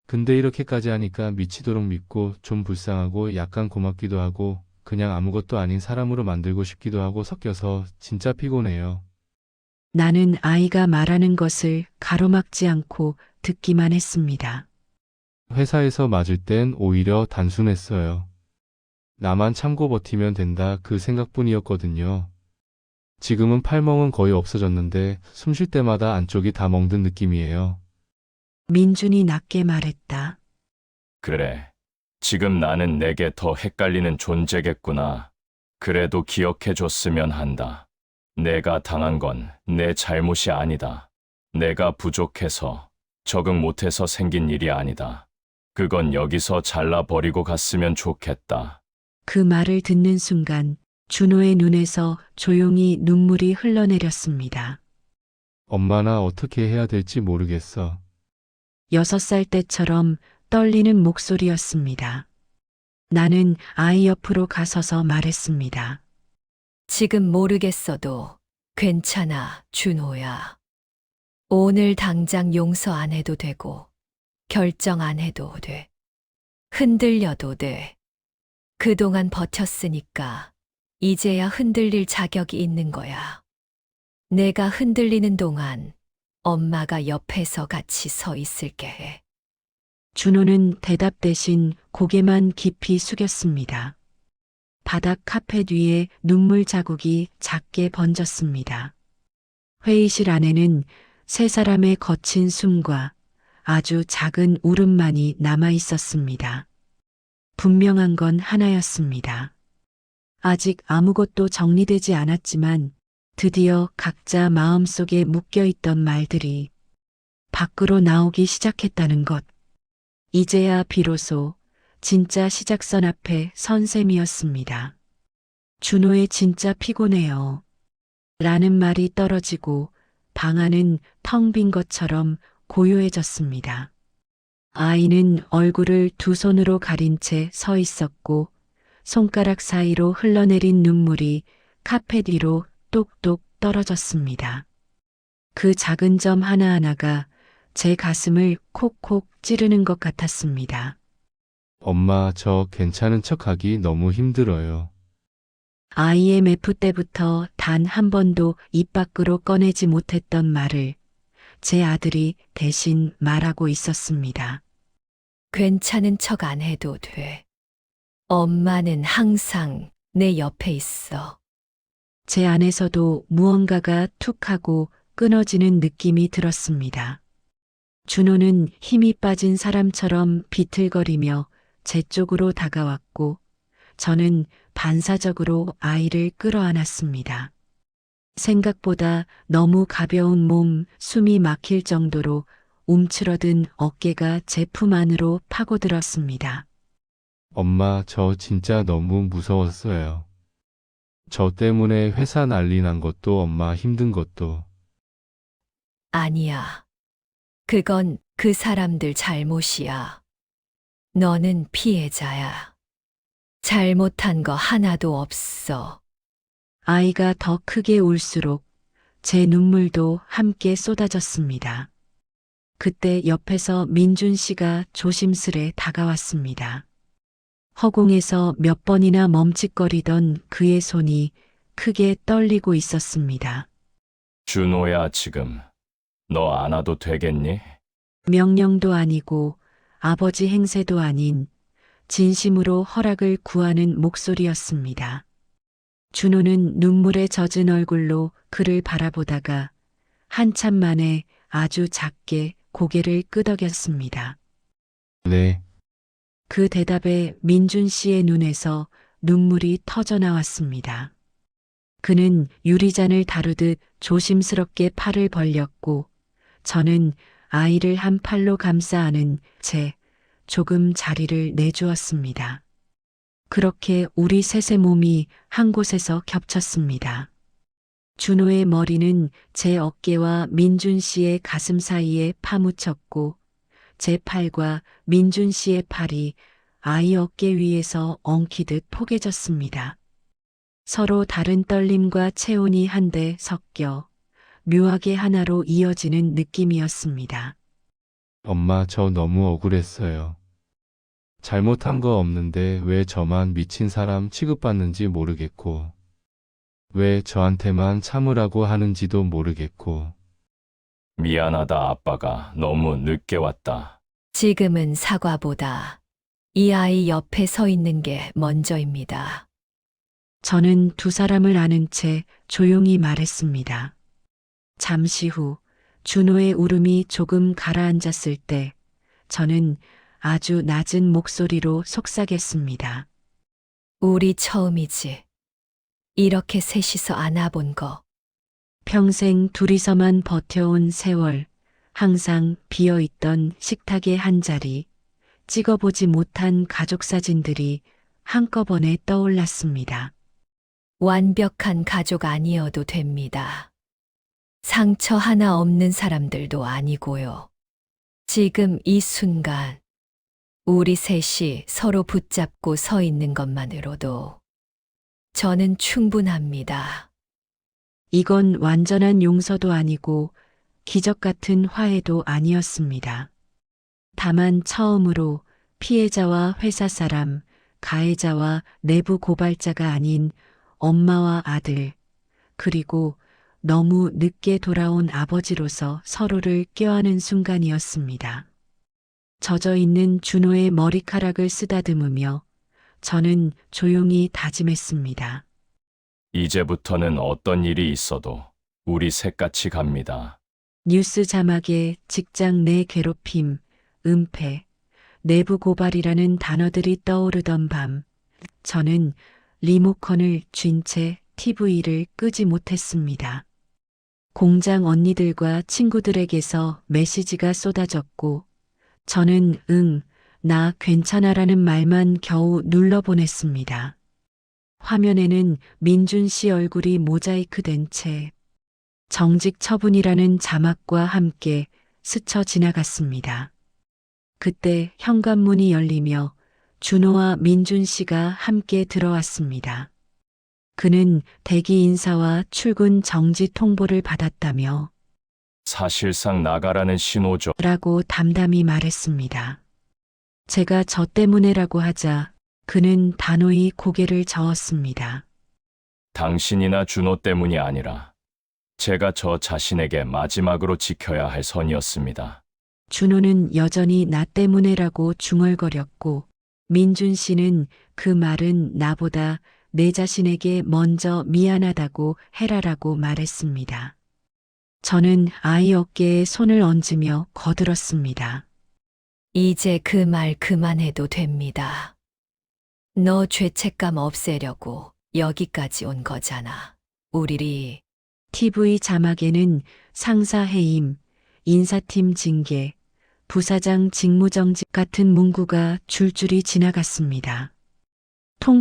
근데 이렇게까지 하니까 미치도록 밉고 좀 불쌍하고 약간 고맙기도 하고 그냥 아무것도 아닌 사람으로 만들고 싶기도 하고 섞여서 진짜 피곤해요. 나는 아이가 말하는 것을 가로막지 않고 듣기만 했습니다. 회사에서 맞을 땐 오히려 단순했어요. 나만 참고 버티면 된다 그 생각뿐이었거든요. 지금은 팔멍은 거의 없어졌는데 숨 쉴 때마다 안쪽이 다 멍든 느낌이에요. 민준이 낮게 말했다. 그래. 지금 나는 내게 더 헷갈리는 존재겠구나. 그래도 기억해줬으면 한다. 내가 당한 건 내 잘못이 아니다. 내가 부족해서, 적응 못해서 생긴 일이 아니다. 그건 여기서 잘라버리고 갔으면 좋겠다. 그 말을 듣는 순간 준호의 눈에서 조용히 눈물이 흘러내렸습니다. 엄마 나 어떻게 해야 될지 모르겠어. 6살 때처럼 떨리는 목소리였습니다. 나는 아이 옆으로 가서서 말했습니다. 지금 모르겠어도 괜찮아, 준호야. 오늘 당장 용서 안 해도 되고, 결정 안 해도 돼. 흔들려도 돼. 그동안 버텼으니까 이제야 흔들릴 자격이 있는 거야. 내가 흔들리는 동안 엄마가 옆에서 같이 서 있을게 해. 준호는 대답 대신 고개만 깊이 숙였습니다. 바닥 카펫 위에 눈물 자국이 작게 번졌습니다. 회의실 안에는 세 사람의 거친 숨과 아주 작은 울음만이 남아 있었습니다. 분명한 건 하나였습니다. 아직 아무것도 정리되지 않았지만 드디어 각자 마음속에 묶여있던 말들이 밖으로 나오기 시작했다는 것. 이제야 비로소 진짜 시작선 앞에 선 셈이었습니다. 준호의 진짜 피곤해요. 라는 말이 떨어지고 방 안은 텅 빈 것처럼 고요해졌습니다. 아이는 얼굴을 두 손으로 가린 채 서 있었고 손가락 사이로 흘러내린 눈물이 카펫 위로 똑똑 떨어졌습니다. 그 작은 점 하나하나가 제 가슴을 콕콕 찌르는 것 같았습니다. 엄마, 저 괜찮은 척하기 너무 힘들어요. IMF 때부터 단 한 번도 입 밖으로 꺼내지 못했던 말을 제 아들이 대신 말하고 있었습니다. 괜찮은 척 안 해도 돼. 엄마는 항상 내 옆에 있어. 제 안에서도 무언가가 툭 하고 끊어지는 느낌이 들었습니다. 준호는 힘이 빠진 사람처럼 비틀거리며 제 쪽으로 다가왔고 저는 반사적으로 아이를 끌어안았습니다. 생각보다 너무 가벼운 몸, 숨이 막힐 정도로 움츠러든 어깨가 제 품 안으로 파고들었습니다. 엄마, 저 진짜 너무 무서웠어요. 저 때문에 회사 난리 난 것도 엄마 힘든 것도. 아니야. 그건 그 사람들 잘못이야. 너는 피해자야. 잘못한 거 하나도 없어. 아이가 더 크게 울수록 제 눈물도 함께 쏟아졌습니다. 그때 옆에서 민준 씨가 조심스레 다가왔습니다. 허공에서 몇 번이나 멈칫거리던 그의 손이 크게 떨리고 있었습니다. 준호야, 지금 너 안 와도 되겠니? 명령도 아니고 아버지 행세도 아닌 진심으로 허락을 구하는 목소리였습니다. 준호는 눈물에 젖은 얼굴로 그를 바라보다가 한참 만에 아주 작게 고개를 끄덕였습니다. 네, 그 대답에 민준 씨의 눈에서 눈물이 터져 나왔습니다. 그는 유리잔을 다루듯 조심스럽게 팔을 벌렸고 저는 아이를 한 팔로 감싸 안은 채 조금 자리를 내주었습니다. 그렇게 우리 셋의 몸이 한 곳에서 겹쳤습니다. 준호의 머리는 제 어깨와 민준 씨의 가슴 사이에 파묻혔고 제 팔과 민준 씨의 팔이 아이 어깨 위에서 엉키듯 포개졌습니다. 서로 다른 떨림과 체온이 한데 섞여 묘하게 하나로 이어지는 느낌이었습니다. 엄마, 저 너무 억울했어요. 잘못한 거 없는데 왜 저만 미친 사람 취급받는지 모르겠고, 왜 저한테만 참으라고 하는지도 모르겠고. 미안하다, 아빠가 너무 늦게 왔다. 지금은 사과보다 이 아이 옆에 서 있는 게 먼저입니다. 저는 두 사람을 아는 채 조용히 말했습니다. 잠시 후 준호의 울음이 조금 가라앉았을 때 저는 아주 낮은 목소리로 속삭였습니다. 우리 처음이지. 이렇게 셋이서 안아본 거. 평생 둘이서만 버텨온 세월, 항상 비어있던 식탁의 한 자리, 찍어보지 못한 가족 사진들이 한꺼번에 떠올랐습니다. 완벽한 가족 아니어도 됩니다. 상처 하나 없는 사람들도 아니고요. 지금 이 순간, 우리 셋이 서로 붙잡고 서 있는 것만으로도 저는 충분합니다. 이건 완전한 용서도 아니고 기적 같은 화해도 아니었습니다. 다만 처음으로 피해자와 회사 사람, 가해자와 내부 고발자가 아닌 엄마와 아들, 그리고 너무 늦게 돌아온 아버지로서 서로를 껴안은 순간이었습니다. 젖어 있는 준호의 머리카락을 쓰다듬으며 저는 조용히 다짐했습니다. 이제부터는 어떤 일이 있어도 우리 셋같이 갑니다. 뉴스 자막에 직장 내 괴롭힘, 은폐, 내부 고발이라는 단어들이 떠오르던 밤, 저는 리모컨을 쥔 채 TV를 끄지 못했습니다. 공장 언니들과 친구들에게서 메시지가 쏟아졌고, 저는 나 괜찮아라는 말만 겨우 눌러보냈습니다. 화면에는 민준 씨 얼굴이 모자이크된 채 정직 처분이라는 자막과 함께 스쳐 지나갔습니다. 그때 현관문이 열리며 준호와 민준 씨가 함께 들어왔습니다. 그는 대기 인사와 출근 정지 통보를 받았다며 사실상 나가라는 신호죠. 라고 담담히 말했습니다. 제가 저 때문에라고 하자 그는 단호히 고개를 저었습니다. 당신이나 준호 때문이 아니라 제가 저 자신에게 마지막으로 지켜야 할 선이었습니다. 준호는 여전히 나 때문에라고 중얼거렸고 민준 씨는 그 말은 나보다 내 자신에게 먼저 미안하다고 해라라고 말했습니다. 저는 아이 어깨에 손을 얹으며 거들었습니다. 이제 그 말 그만해도 됩니다. 너 죄책감 없애려고 여기까지 온 거잖아. 우리리. TV 자막에는 상사 해임, 인사팀 징계, 부사장 직무정지 같은 문구가 줄줄이 지나갔습니다.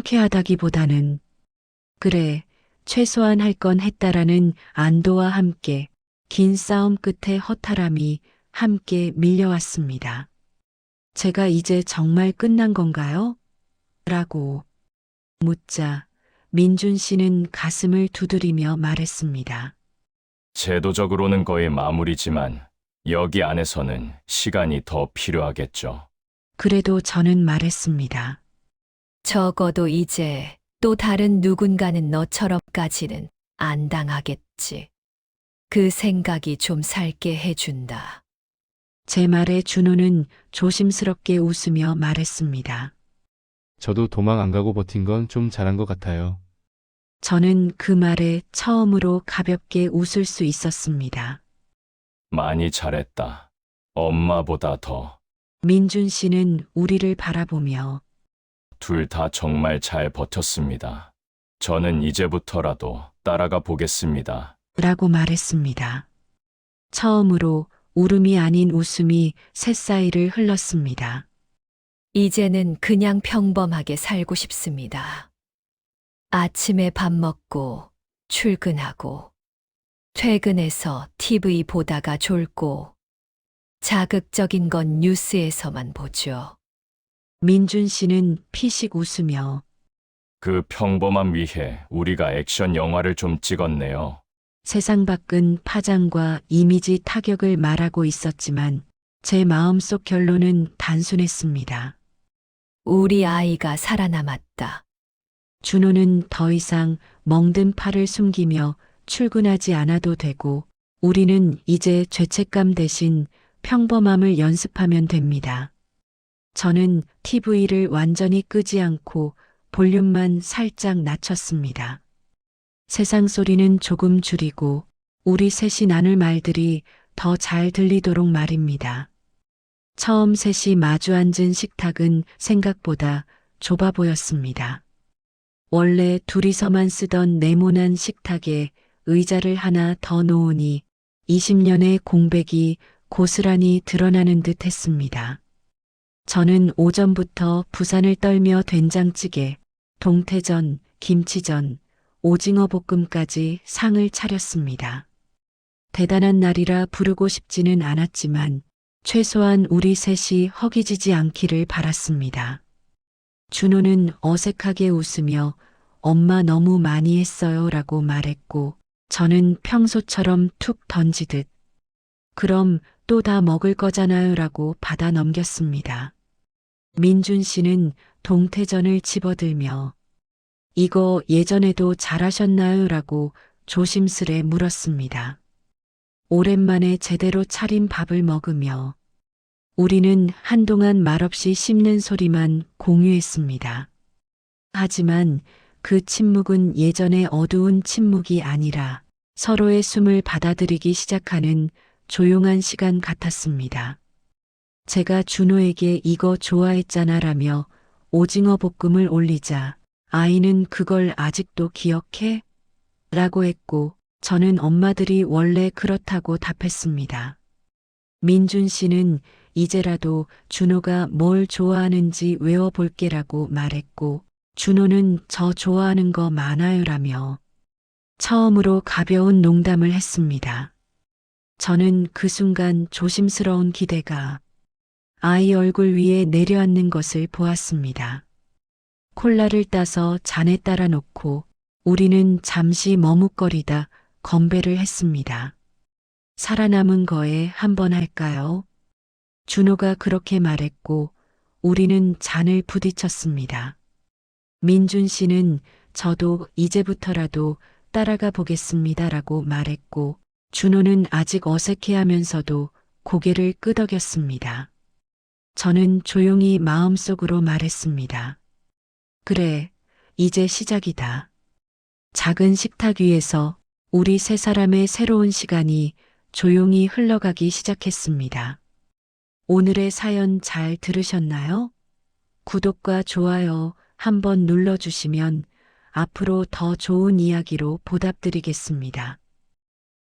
통쾌하다기보다는 그래, 최소한 할 건 했다라는 안도와 함께 긴 싸움 끝에 허탈함이 함께 밀려왔습니다. 제가 이제 정말 끝난 건가요? 라고 묻자 민준 씨는 가슴을 두드리며 말했습니다. 제도적으로는 거의 마무리지만 여기 안에서는 시간이 더 필요하겠죠. 그래도 저는 말했습니다. 적어도 이제 또 다른 누군가는 너처럼까지는 안 당하겠지. 그 생각이 좀 살게 해준다. 제 말에 준호는 조심스럽게 웃으며 말했습니다. 저도 도망 안 가고 버틴 건 좀 잘한 것 같아요. 저는 그 말에 처음으로 가볍게 웃을 수 있었습니다. 많이 잘했다. 엄마보다 더. 민준 씨는 우리를 바라보며 둘 다 정말 잘 버텼습니다. 저는 이제부터라도 따라가 보겠습니다. 라고 말했습니다. 처음으로 울음이 아닌 웃음이 새사이를 흘렀습니다. 이제는 그냥 평범하게 살고 싶습니다. 아침에 밥 먹고 출근하고 퇴근해서 TV 보다가 졸고 자극적인 건 뉴스에서만 보죠. 민준 씨는 피식 웃으며 그 평범함 위해 우리가 액션 영화를 좀 찍었네요. 세상 밖은 파장과 이미지 타격을 말하고 있었지만 제 마음속 결론은 단순했습니다. 우리 아이가 살아남았다. 준호는 더 이상 멍든 팔을 숨기며 출근하지 않아도 되고 우리는 이제 죄책감 대신 평범함을 연습하면 됩니다. 저는 TV를 완전히 끄지 않고 볼륨만 살짝 낮췄습니다. 세상 소리는 조금 줄이고 우리 셋이 나눌 말들이 더 잘 들리도록 말입니다. 처음 셋이 마주 앉은 식탁은 생각보다 좁아 보였습니다. 원래 둘이서만 쓰던 네모난 식탁에 의자를 하나 더 놓으니 20년의 공백이 고스란히 드러나는 듯 했습니다. 저는 오전부터 부산을 떨며 된장찌개, 동태전, 김치전, 오징어 볶음까지 상을 차렸습니다. 대단한 날이라 부르고 싶지는 않았지만 최소한 우리 셋이 허기지지 않기를 바랐습니다. 준호는 어색하게 웃으며 엄마 너무 많이 했어요 라고 말했고 저는 평소처럼 툭 던지듯 그럼 또 다 먹을 거잖아요 라고 받아 넘겼습니다. 민준 씨는 동태전을 집어들며 이거 예전에도 잘하셨나요? 라고 조심스레 물었습니다. 오랜만에 제대로 차린 밥을 먹으며 우리는 한동안 말없이 씹는 소리만 공유했습니다. 하지만 그 침묵은 예전의 어두운 침묵이 아니라 서로의 숨을 받아들이기 시작하는 조용한 시간 같았습니다. 제가 준호에게 이거 좋아했잖아 라며 오징어 볶음을 올리자 아이는 그걸 아직도 기억해? 라고 했고 저는 엄마들이 원래 그렇다고 답했습니다. 민준 씨는 이제라도 준호가 뭘 좋아하는지 외워볼게라고 말했고 준호는 저 좋아하는 거 많아요라며 처음으로 가벼운 농담을 했습니다. 저는 그 순간 조심스러운 기대가 아이 얼굴 위에 내려앉는 것을 보았습니다. 콜라를 따서 잔에 따라 놓고 우리는 잠시 머뭇거리다 건배를 했습니다. 살아남은 거에 한번 할까요? 준호가 그렇게 말했고 우리는 잔을 부딪혔습니다. 민준 씨는 저도 이제부터라도 따라가 보겠습니다라고 말했고 준호는 아직 어색해하면서도 고개를 끄덕였습니다. 저는 조용히 마음속으로 말했습니다. 그래, 이제 시작이다. 작은 식탁 위에서 우리 세 사람의 새로운 시간이 조용히 흘러가기 시작했습니다. 오늘의 사연 잘 들으셨나요? 구독과 좋아요 한번 눌러주시면 앞으로 더 좋은 이야기로 보답드리겠습니다.